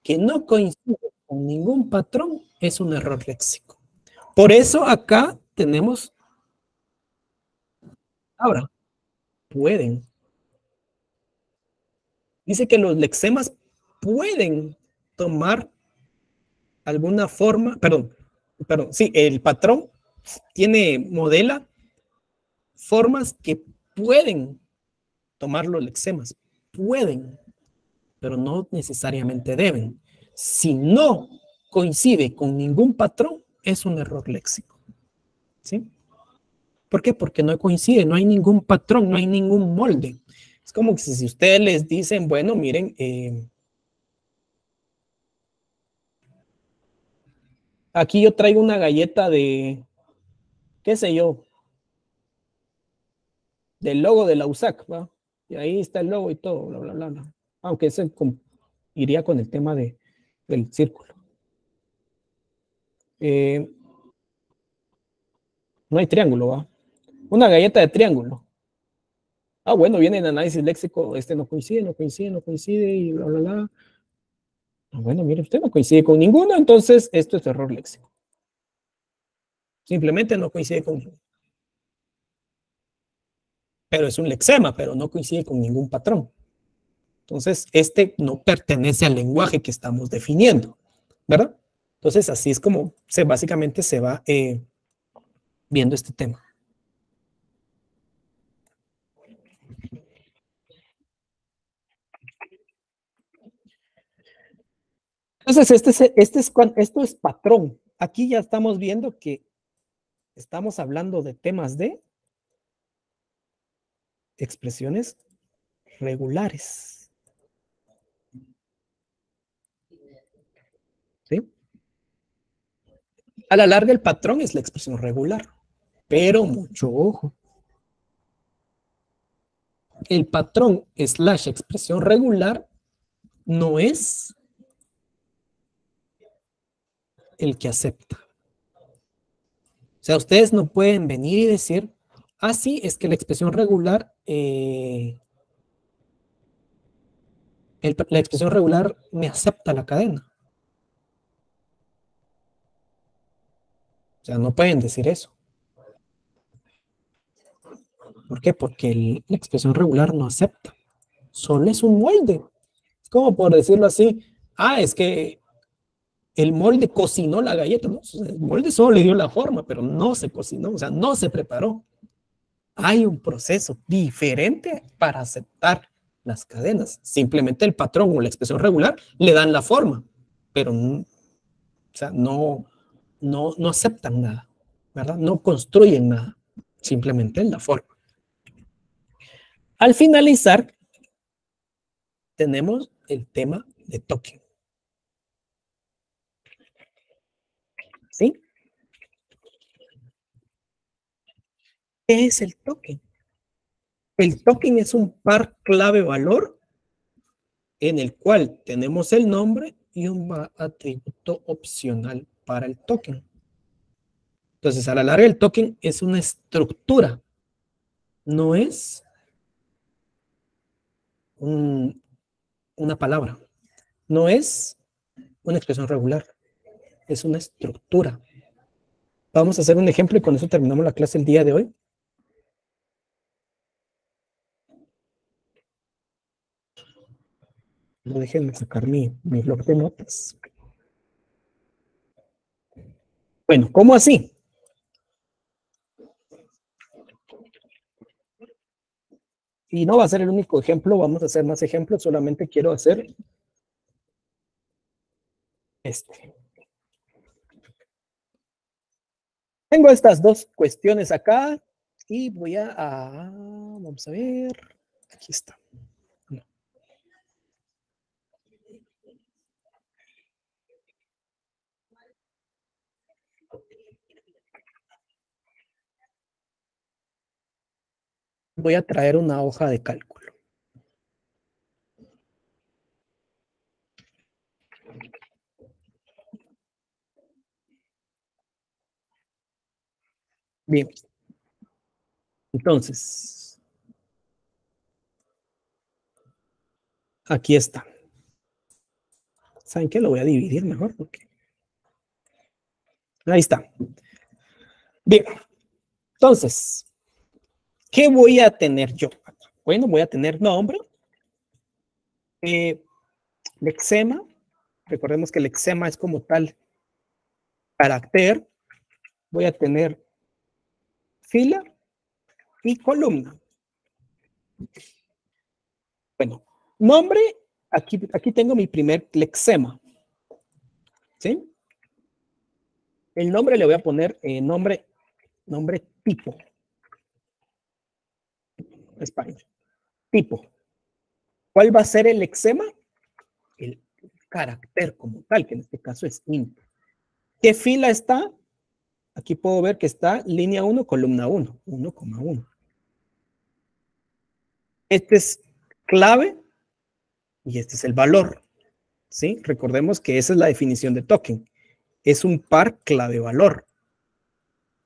que no coincide con ningún patrón, es un error léxico. Por eso acá tenemos, ahora, pueden. Dice que los lexemas pueden tomar alguna forma, perdón, sí, el patrón modela formas que pueden tomar los lexemas, pueden, pero no necesariamente deben. Si no coincide con ningún patrón, es un error léxico. ¿Sí? ¿Por qué? Porque no coincide, no hay ningún patrón, no hay ningún molde. Es como que si ustedes les dicen, bueno, miren, aquí yo traigo una galleta de, qué sé yo, del logo de la USAC, ¿va? Y ahí está el logo y todo, bla, bla, bla, bla. Aunque ese iría con el tema del círculo. No hay triángulo, ¿va? Una galleta de triángulo. Ah, bueno, viene el análisis léxico, este no coincide, no coincide, no coincide y bla, bla, bla. Ah, bueno, mire, usted no coincide con ninguno, entonces esto es error léxico. Simplemente no coincide con ninguno. Pero es un lexema, pero no coincide con ningún patrón. Entonces, este no pertenece al lenguaje que estamos definiendo, ¿verdad? Entonces, así es como básicamente se va viendo este tema. Entonces, esto es patrón. Aquí ya estamos viendo que estamos hablando de temas de expresiones regulares. ¿Sí? A la larga, el patrón es la expresión regular, pero mucho ojo. El patrón / expresión regular no es el que acepta. O sea, ustedes no pueden venir y decir, ah, sí, es que la expresión regular, la expresión regular me acepta la cadena. O sea, no pueden decir eso. ¿Por qué? Porque la expresión regular no acepta. Solo es un molde. Es como por decirlo así, ah, es que el molde cocinó la galleta, ¿no? El molde solo le dio la forma, pero no se cocinó, o sea, no se preparó. Hay un proceso diferente para aceptar las cadenas. Simplemente el patrón o la expresión regular le dan la forma, pero o sea, no aceptan nada, ¿verdad? No construyen nada, simplemente en la forma. Al finalizar, tenemos el tema de token. ¿Sí? ¿Qué es el token? El token es un par clave-valor en el cual tenemos el nombre y un atributo opcional para el token. Entonces, a la larga, el token es una estructura, no es una palabra, no es una expresión regular, es una estructura. Vamos a hacer un ejemplo y con eso terminamos la clase el día de hoy. No déjenme sacar mi blog de notas. Bueno, ¿cómo así? Y no va a ser el único ejemplo, vamos a hacer más ejemplos, solamente quiero hacer este. Tengo estas dos cuestiones acá y voy vamos a ver, aquí está. Voy a traer una hoja de cálculo. Bien, entonces, aquí está. ¿Saben qué? Lo voy a dividir mejor porque ahí está. Bien, entonces, ¿qué voy a tener yo? Bueno, voy a tener nombre, lexema. Recordemos que el lexema es como tal carácter. Voy a tener fila y columna. Bueno, nombre, aquí tengo mi primer lexema. ¿Sí? El nombre le voy a poner nombre tipo. Español. Tipo. ¿Cuál va a ser el lexema? El carácter como tal, que en este caso es int. ¿Qué fila está? Aquí puedo ver que está línea 1, columna 1, 1,1. Este es clave y este es el valor. ¿Sí? Recordemos que esa es la definición de token. Es un par clave-valor.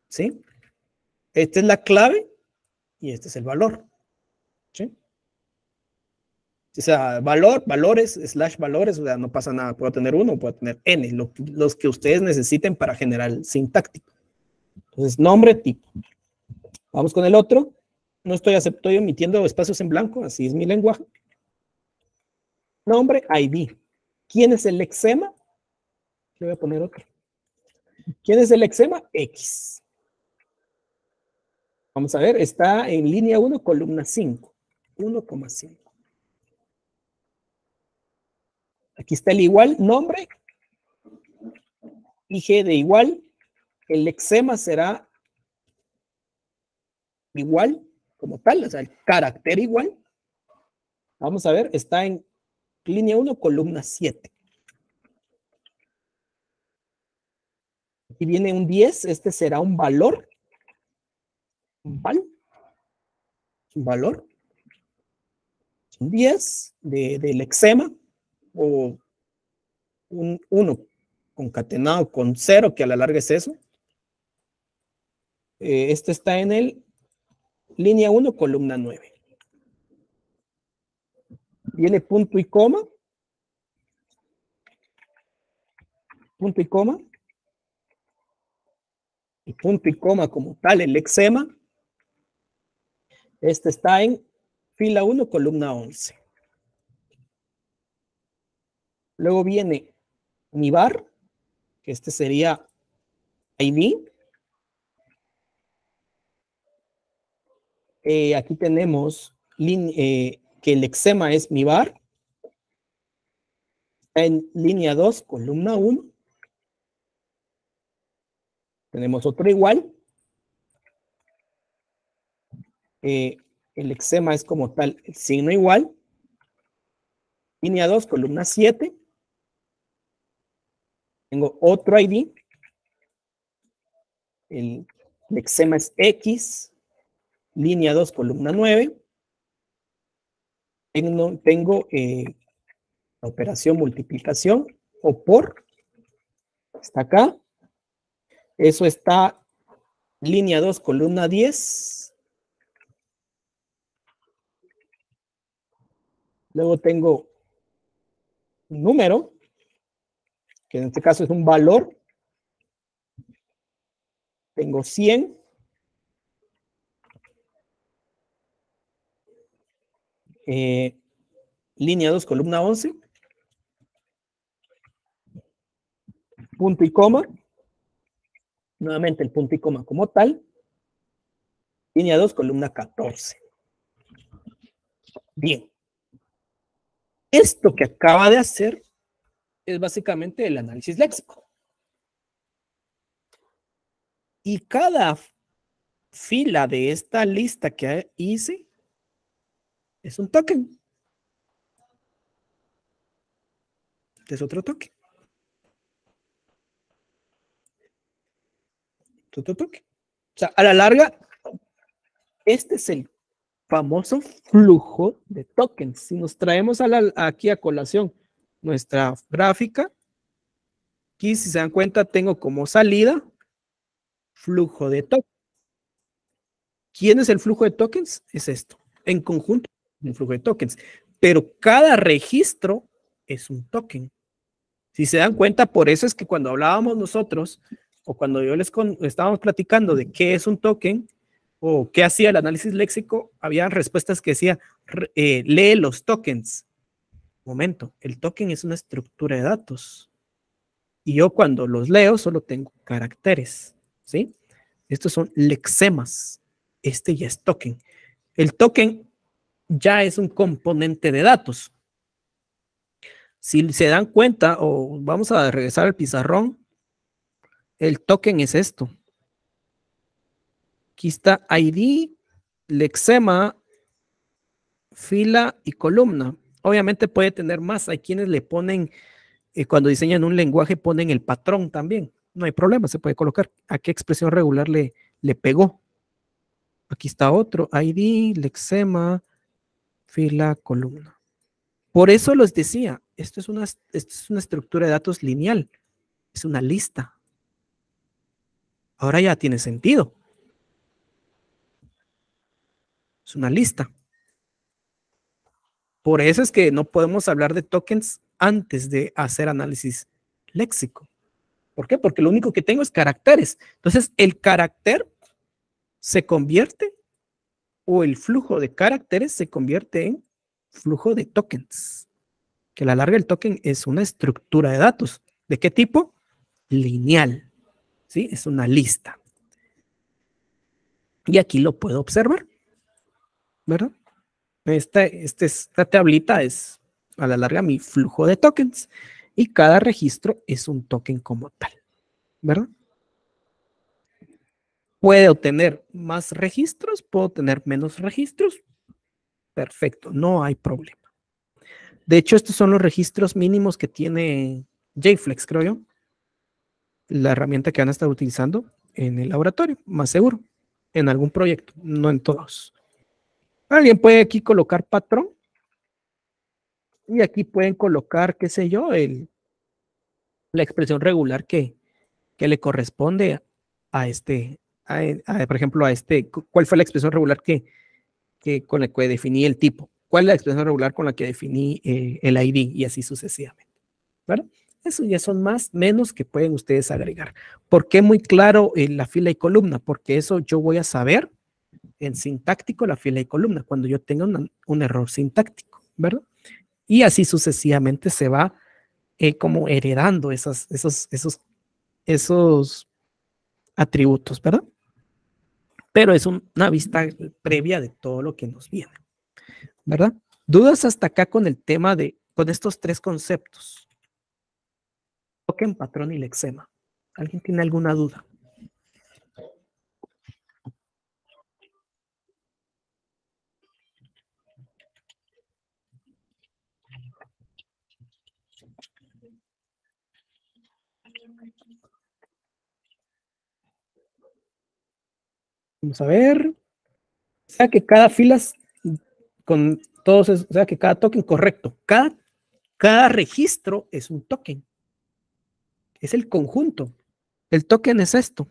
¿Sí? Esta es la clave y este es el valor. ¿Sí? O sea, valores, /valores, o sea, no pasa nada. Puedo tener uno, puedo tener n, los que ustedes necesiten para generar el sintáctico. Entonces, nombre, tipo. Vamos con el otro. No estoy omitiendo espacios en blanco, así es mi lenguaje. Nombre, ID. ¿Quién es el lexema? Le voy a poner otro. ¿Quién es el lexema? X. Vamos a ver, está en línea 1, columna 5. 1,5. Aquí está el igual, nombre, IG de igual. El lexema será igual, como tal, o sea, el carácter igual. Vamos a ver, está en línea 1, columna 7. Aquí viene un 10, este será un valor. Un valor. Un 10 del lexema, o un 1 concatenado con 0, que a la larga es eso. Este está en el línea 1, columna 9. Viene punto y coma. Punto y coma. Y punto y coma como tal, el lexema. Este está en fila 1, columna 11. Luego viene mi bar, que este sería ID. Aquí tenemos que el lexema es mi bar. Está en línea 2, columna 1. Tenemos otro igual. El lexema es como tal el signo igual. Línea 2, columna 7. Tengo otro ID. El lexema es X. Línea 2, columna 9. Tengo la operación multiplicación o por. Está acá. Eso está línea 2, columna 10. Luego tengo un número, que en este caso es un valor. Tengo 100. Línea 2, columna 11. Punto y coma. Nuevamente el punto y coma como tal. Línea 2, columna 14. Bien, esto que acaba de hacer es básicamente el análisis léxico. Y cada fila de esta lista que hice es un token. Este es otro token. Otro token. O sea, a la larga, este es el famoso flujo de tokens. Si nos traemos aquí a colación nuestra gráfica, aquí si se dan cuenta tengo como salida flujo de tokens. ¿Quién es el flujo de tokens? Es esto. En conjunto, un flujo de tokens. Pero cada registro es un token. Si se dan cuenta, por eso es que cuando hablábamos nosotros, o cuando yo estábamos platicando de qué es un token, o qué hacía el análisis léxico, había respuestas que decía, lee los tokens. Momento, el token es una estructura de datos. Y yo cuando los leo solo tengo caracteres, ¿sí? Estos son lexemas. Este ya es token. El token ya es un componente de datos. Si se dan cuenta, o vamos a regresar al pizarrón, el token es esto. Aquí está ID, lexema, fila y columna. Obviamente puede tener más. Hay quienes le ponen, cuando diseñan un lenguaje, ponen el patrón también. No hay problema, se puede colocar a qué expresión regular le pegó. Aquí está otro, ID, lexema, fila, columna. Por eso les decía, esto es una estructura de datos lineal, es una lista. Ahora ya tiene sentido. Es una lista. Por eso es que no podemos hablar de tokens antes de hacer análisis léxico. ¿Por qué? Porque lo único que tengo es caracteres. Entonces, el carácter se convierte, o el flujo de caracteres se convierte en flujo de tokens. Que a la larga el token es una estructura de datos. ¿De qué tipo? Lineal. ¿Sí? Es una lista. Y aquí lo puedo observar, ¿verdad? Esta tablita es a la larga mi flujo de tokens y cada registro es un token como tal, ¿verdad? Puedo tener más registros, puedo tener menos registros. Perfecto, no hay problema. De hecho, estos son los registros mínimos que tiene JFlex, creo yo. La herramienta que van a estar utilizando en el laboratorio, más seguro. En algún proyecto, no en todos. Alguien puede aquí colocar patrón. Y aquí pueden colocar, qué sé yo, la expresión regular que le corresponde a por ejemplo, ¿cuál fue la expresión regular con la que definí el tipo? ¿Cuál es la expresión regular con la que definí el ID? Y así sucesivamente, ¿verdad? Eso ya son menos que pueden ustedes agregar. ¿Por qué muy claro la fila y columna? Porque eso yo voy a saber en sintáctico la fila y columna cuando yo tenga un error sintáctico, ¿verdad? Y así sucesivamente se va como heredando esos atributos, ¿verdad? Pero es una vista previa de todo lo que nos viene, ¿verdad? ¿Dudas hasta acá con el tema con estos tres conceptos? Token, patrón y lexema. ¿Alguien tiene alguna duda? Vamos a ver. O sea que cada fila con todos, o sea que cada token correcto. Cada registro es un token. Es el conjunto. El token es esto.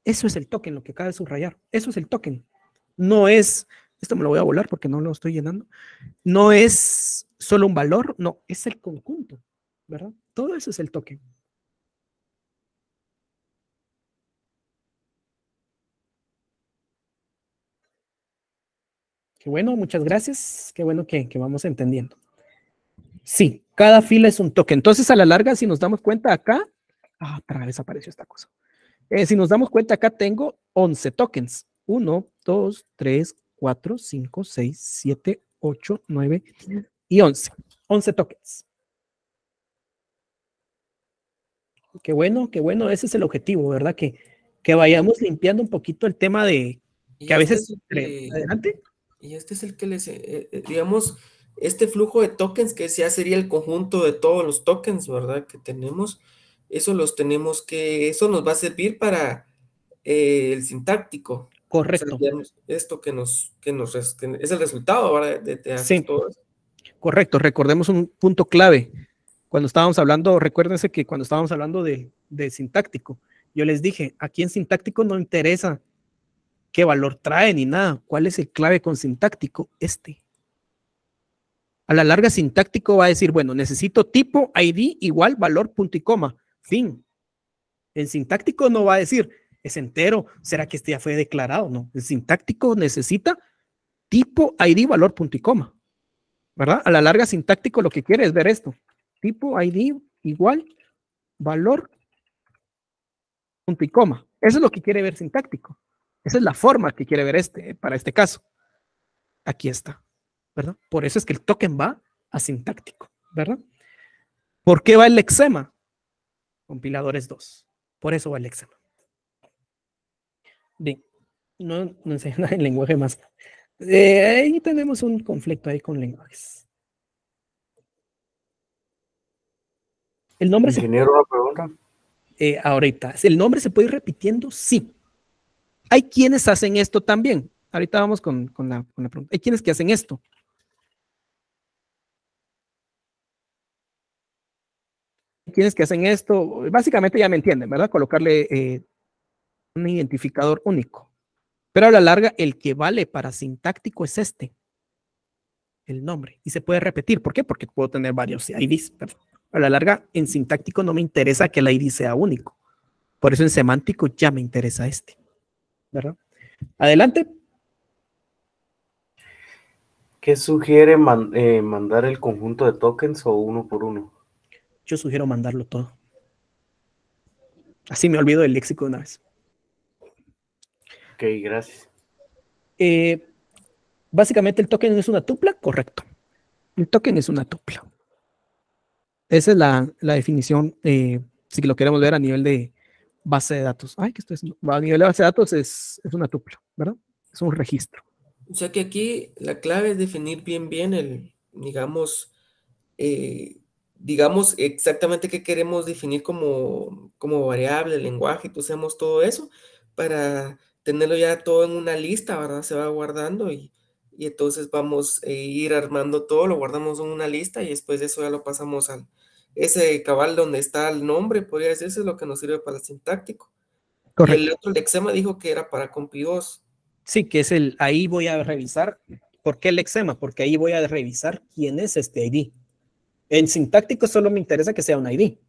Eso es el token, lo que acaba de subrayar. Eso es el token. No es, esto me lo voy a volar porque no lo estoy llenando. No es solo un valor, no, es el conjunto, ¿verdad? Todo eso es el token. Qué bueno, muchas gracias. Qué bueno que vamos entendiendo. Sí, cada fila es un token. Entonces, a la larga, si nos damos cuenta acá, otra vez apareció esta cosa. Si nos damos cuenta acá, tengo 11 tokens. 1, 2, 3, 4, 5, 6, 7, 8, 9 y 11. 11 tokens. Qué bueno, ese es el objetivo, ¿verdad? Que vayamos limpiando un poquito el tema de que a veces... Adelante. Y este es el que les, digamos, este flujo de tokens que ya sería el conjunto de todos los tokens, ¿verdad? Que tenemos, eso los tenemos eso nos va a servir para el sintáctico. Correcto. O sea, digamos, esto que es el resultado, ¿verdad? De hacer Sí, todo eso. correcto. Recordemos un punto clave. Cuando estábamos hablando, recuérdense que cuando estábamos hablando de sintáctico, yo les dije, aquí en sintáctico no interesa qué valor trae ni nada. ¿Cuál es el clave con sintáctico? A la larga, sintáctico va a decir, bueno, necesito tipo ID igual valor punto y coma. Fin. El sintáctico no va a decir, es entero, ¿será que este ya fue declarado? No, el sintáctico necesita tipo ID valor punto y coma. ¿Verdad? A la larga, sintáctico lo que quiere es ver esto. Tipo ID igual valor punto y coma. Eso es lo que quiere ver sintáctico. Esa es la forma que quiere ver para este caso. Aquí está, ¿verdad? Por eso es que el token va a sintáctico, ¿verdad? ¿Por qué va el lexema? Compiladores 2. Por eso va el lexema. Bien, no enseño nada en lenguaje más. Ahí tenemos un conflicto ahí con lenguajes. El nombre Ingeniero, una pregunta. Ahorita, ¿el nombre se puede ir repitiendo? Sí. Hay quienes hacen esto también. Ahorita vamos con la pregunta. Hay quienes que hacen esto. Hay quienes que hacen esto. Básicamente ya me entienden, ¿verdad? Colocarle un identificador único. Pero a la larga, el que vale para sintáctico es el nombre. Y se puede repetir. ¿Por qué? Porque puedo tener varios IDs. Pero a la larga, en sintáctico no me interesa que el ID sea único. Por eso en semántico ya me interesa ¿verdad? Adelante. ¿Qué sugiere mandar el conjunto de tokens o uno por uno? Yo sugiero mandarlo todo. Así me olvido del léxico de una vez. Ok, gracias. Básicamente el token es una tupla, correcto. El token es una tupla. Esa es la definición, si lo queremos ver a nivel de base de datos. Ay, ¿qué estoy haciendo? A nivel de base de datos es una tupla, ¿verdad? Es un registro. O sea que aquí la clave es definir bien digamos exactamente qué queremos definir como variable, el lenguaje, que usemos todo eso para tenerlo ya todo en una lista, ¿verdad? Se va guardando y entonces vamos a ir armando todo, lo guardamos en una lista y después de eso ya lo pasamos al ese cabal donde está el nombre, podría decirse, es lo que nos sirve para el sintáctico. Y el Correcto. otro lexema dijo que era para compi2. Sí, que es ahí voy a revisar. ¿Por qué el lexema? Porque ahí voy a revisar quién es este ID. En sintáctico solo me interesa que sea un ID.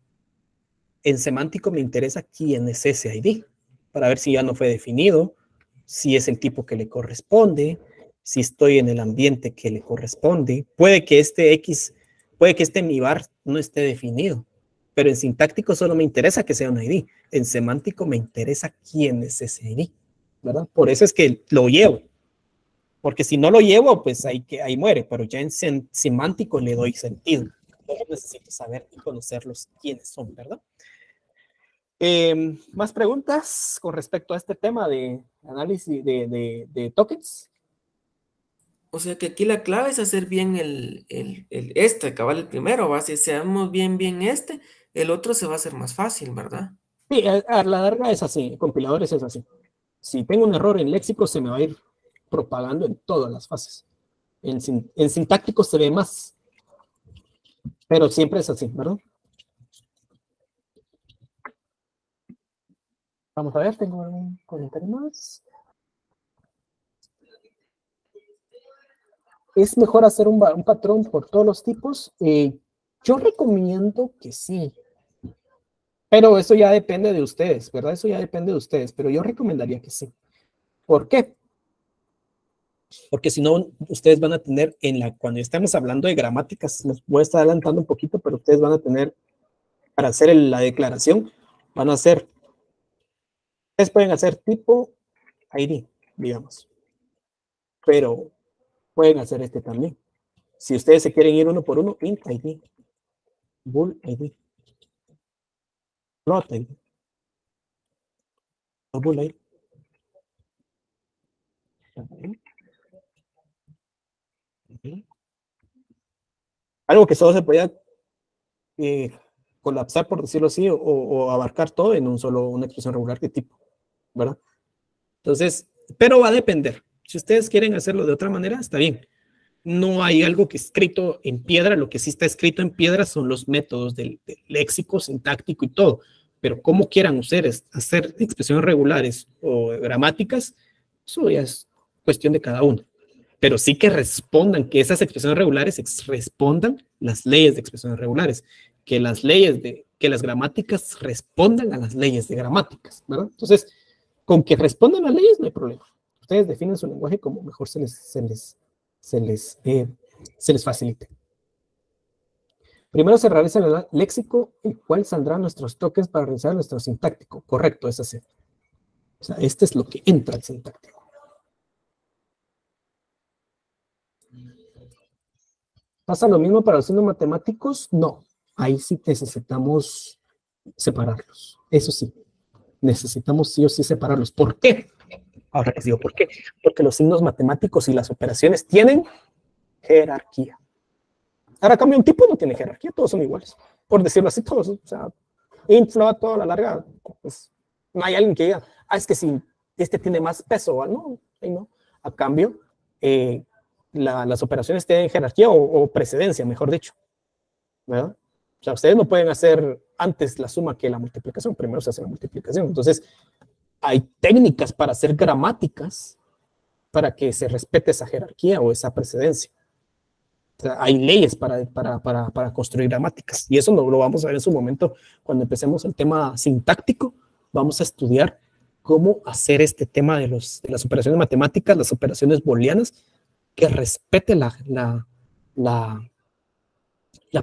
En semántico me interesa quién es ese ID, para ver si ya no fue definido, si es el tipo que le corresponde, si estoy en el ambiente que le corresponde. Puede que este mi var no esté definido, pero en sintáctico solo me interesa que sea un ID. En semántico me interesa quién es ese ID, ¿verdad? Por eso es que lo llevo. Porque si no lo llevo, pues ahí muere, pero ya en semántico le doy sentido. Entonces necesito saber y conocerlos quiénes son, ¿verdad? ¿Más preguntas con respecto a este tema de análisis de tokens? O sea que aquí la clave es hacer bien acabar el primero, ¿va? Si hacemos bien el otro se va a hacer más fácil, ¿verdad? Sí, a la larga es así, compiladores es así. Si tengo un error en léxico, se me va a ir propagando en todas las fases. En sintáctico se ve más, pero siempre es así, ¿verdad? Vamos a ver, tengo algún comentario más. ¿Es mejor hacer un patrón por todos los tipos? Yo recomiendo que sí, pero eso ya depende de ustedes, ¿verdad? Eso ya depende de ustedes, pero yo recomendaría que sí. ¿Por qué? Porque si no, ustedes van a tener cuando estemos hablando de gramáticas, les voy a estar adelantando un poquito, pero ustedes van a tener, para hacer la declaración, ustedes pueden hacer tipo ID, digamos. Pero pueden hacer este también. Si ustedes se quieren ir uno por uno, int ID, bool ID, float ID, bool ID. Algo que solo se podía colapsar, por decirlo así, o abarcar todo en una expresión regular de tipo, ¿verdad? Entonces, pero va a depender. Si ustedes quieren hacerlo de otra manera, está bien. No hay algo que escrito en piedra. Lo que sí está escrito en piedra son los métodos del léxico, sintáctico y todo. Pero cómo quieran ustedes hacer expresiones regulares o gramáticas, eso ya es cuestión de cada uno. Pero sí que respondan, que esas expresiones regulares respondan las leyes de expresiones regulares, que las gramáticas respondan a las leyes de gramáticas, ¿verdad? Entonces, con que respondan las leyes no hay problema. Ustedes definen su lenguaje como mejor se les facilite. Primero se realiza el léxico, el cual saldrán nuestros tokens para realizar nuestro sintáctico. Correcto, es así. O sea, este es lo que entra al sintáctico. ¿Pasa lo mismo para los signos matemáticos? No. Ahí sí necesitamos separarlos. Eso sí. Necesitamos sí o sí separarlos. ¿Por qué? Ahora les digo por qué. Porque los signos matemáticos y las operaciones tienen jerarquía. Ahora, cambio, un tipo no tiene jerarquía, todos son iguales. Por decirlo así, todos. O sea, int, float, toda la larga, pues no hay alguien que diga, es que si este tiene más peso, no, ahí no. A cambio, las operaciones tienen jerarquía o precedencia, mejor dicho, ¿verdad? O sea, ustedes no pueden hacer antes la suma que la multiplicación, primero se hace la multiplicación. Entonces, hay técnicas para hacer gramáticas para que se respete esa jerarquía o esa precedencia. O sea, hay leyes para construir gramáticas, y eso lo vamos a ver en su momento cuando empecemos el tema sintáctico. Vamos a estudiar cómo hacer este tema de las operaciones matemáticas, las operaciones booleanas, que respete la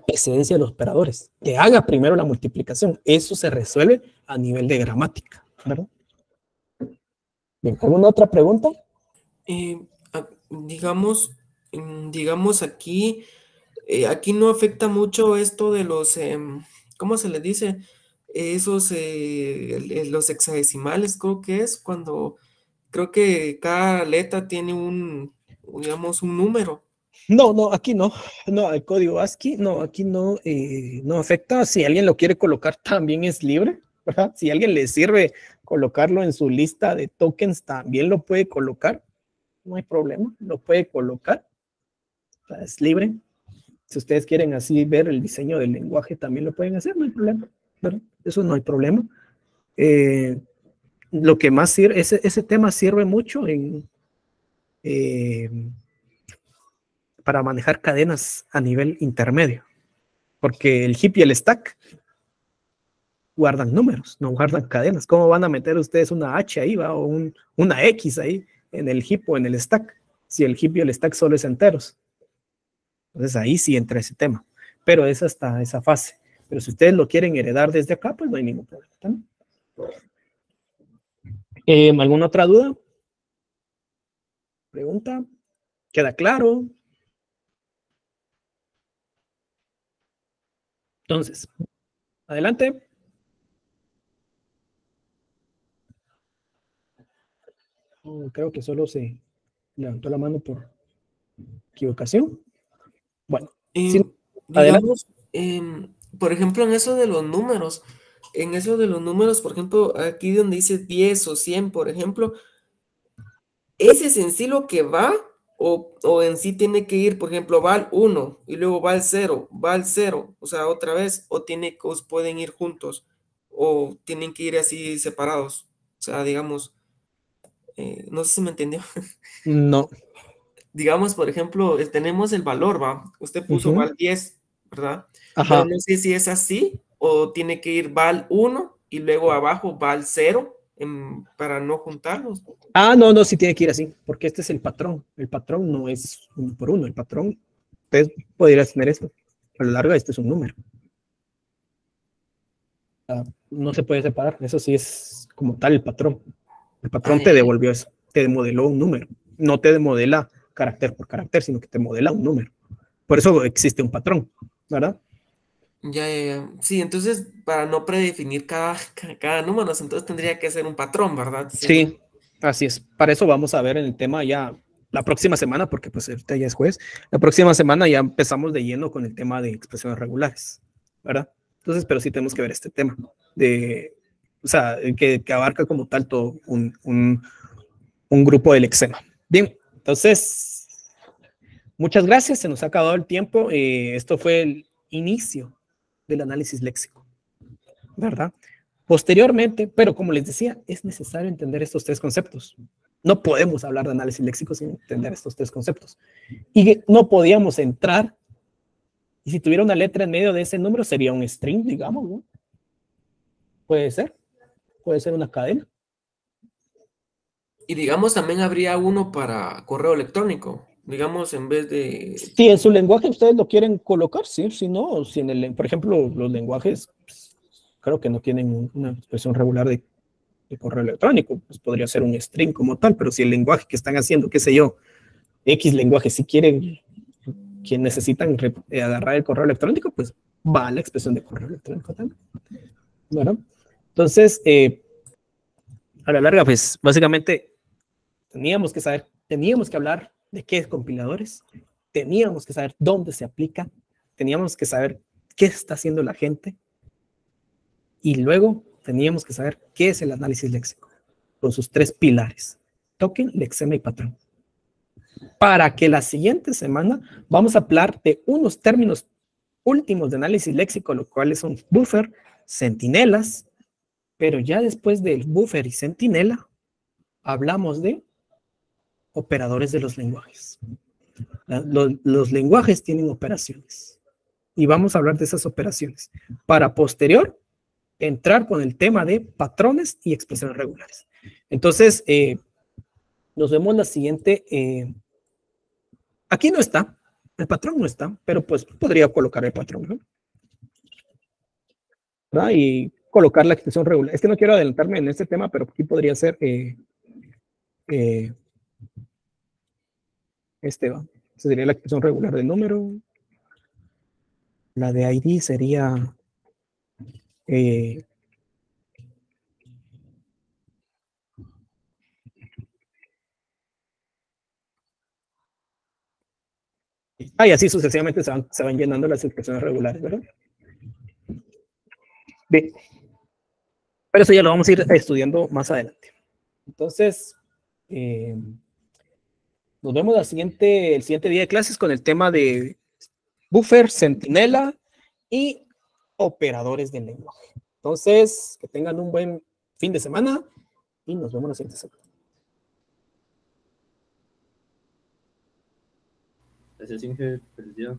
precedencia de los operadores, que haga primero la multiplicación. Eso se resuelve a nivel de gramática, ¿verdad? Bien, ¿alguna otra pregunta? Digamos aquí no afecta mucho esto de los, ¿cómo se le dice? Esos, los hexadecimales, creo que cada letra tiene digamos, un número. No, aquí no. No, el código ASCII, no, aquí no, no afecta. Si alguien lo quiere colocar, también es libre, ¿verdad? Si a alguien le sirve colocarlo en su lista de tokens, también lo puede colocar. No hay problema, lo puede colocar. O sea, es libre. Si ustedes quieren así ver el diseño del lenguaje, también lo pueden hacer, no hay problema, ¿verdad? Eso no hay problema. Lo que más sirve, ese tema sirve mucho para manejar cadenas a nivel intermedio, porque el heap y el stack guardan números, no guardan cadenas. ¿Cómo van a meter ustedes una H ahí, va? O una X ahí en el heap o en el stack, si el heap y el stack solo es enteros? Entonces ahí sí entra ese tema, pero es hasta esa fase. Pero si ustedes lo quieren heredar desde acá, pues no hay ningún problema. ¿Alguna otra duda? ¿Pregunta? ¿Queda claro? Entonces, adelante. Creo que solo se levantó la mano por equivocación. Bueno, digamos, por ejemplo, en eso de los números, por ejemplo, aquí donde dice 10 o 100, por ejemplo, ¿ese es en sí lo que va o en sí tiene que ir, por ejemplo, va al 1 y luego va al 0, o sea, otra vez, o pueden ir juntos o tienen que ir así separados? O sea, digamos, no sé si me entendió. no. Digamos, por ejemplo, tenemos el valor, ¿va? Usted puso val 10, ¿verdad? Ajá. Pero no sé si es así o tiene que ir val 1 y luego abajo val 0 para no juntarlos. No, sí tiene que ir así, porque este es el patrón. El patrón no es uno por uno. El patrón, ustedes podrían tener esto. A lo largo, este es un número. No se puede separar. Eso sí es como tal el patrón. El patrón te devolvió eso. te modeló un número. No te modela carácter por carácter, sino que te modela un número. Por eso existe un patrón, ¿verdad? Ya. Sí, entonces para no predefinir cada número, entonces tendría que ser un patrón, ¿verdad? Sí, así es. Para eso vamos a ver en el tema ya la próxima semana, porque pues ahorita ya es jueves. La próxima semana ya empezamos de lleno con el tema de expresiones regulares, ¿verdad? Entonces, pero sí tenemos que ver este tema de, o sea, que abarca como tal todo un grupo del lexema. Bien, entonces, muchas gracias. Se nos ha acabado el tiempo. Esto fue el inicio del análisis léxico, ¿verdad? Posteriormente, pero como les decía, es necesario entender estos tres conceptos. No podemos hablar de análisis léxico sin entender estos tres conceptos. Y no podíamos entrar, y si tuviera una letra en medio de ese número sería un string, digamos, ¿no? Puede ser una cadena. Y digamos, también habría uno para correo electrónico. Digamos, en vez de... Si en su lenguaje ustedes lo quieren colocar, sí, si no, si en el, por ejemplo, los lenguajes, pues, creo que no tienen una expresión regular de correo electrónico, pues podría ser un string como tal, pero si el lenguaje que están haciendo, qué sé yo, X lenguaje, si quieren, que necesitan agarrar el correo electrónico, pues va la expresión de correo electrónico también. Bueno, entonces, a la larga, pues básicamente teníamos que hablar de qué es compiladores, teníamos que saber dónde se aplica, teníamos que saber qué está haciendo la gente y luego teníamos que saber qué es el análisis léxico con sus tres pilares, token, lexema y patrón. Para que la siguiente semana vamos a hablar de unos términos últimos de análisis léxico, los cuales son buffer, centinelas, pero ya después del buffer y centinela, hablamos de operadores de los lenguajes. Los lenguajes tienen operaciones y vamos a hablar de esas operaciones para posterior entrar con el tema de patrones y expresiones regulares. Entonces, nos vemos la siguiente. Aquí no está, el patrón no está, pero pues podría colocar el patrón, ¿no? ¿Verdad? Y colocar la expresión regular. Es que no quiero adelantarme en este tema, pero aquí podría ser este va. Sería la expresión regular del número. La de ID sería y así sucesivamente se van llenando las expresiones regulares, ¿verdad? Bien. Pero eso ya lo vamos a ir estudiando más adelante. Entonces, nos vemos el siguiente día de clases con el tema de buffer, centinela y operadores del lenguaje. Entonces, que tengan un buen fin de semana y nos vemos la siguiente semana. Gracias, Inge. Feliz día.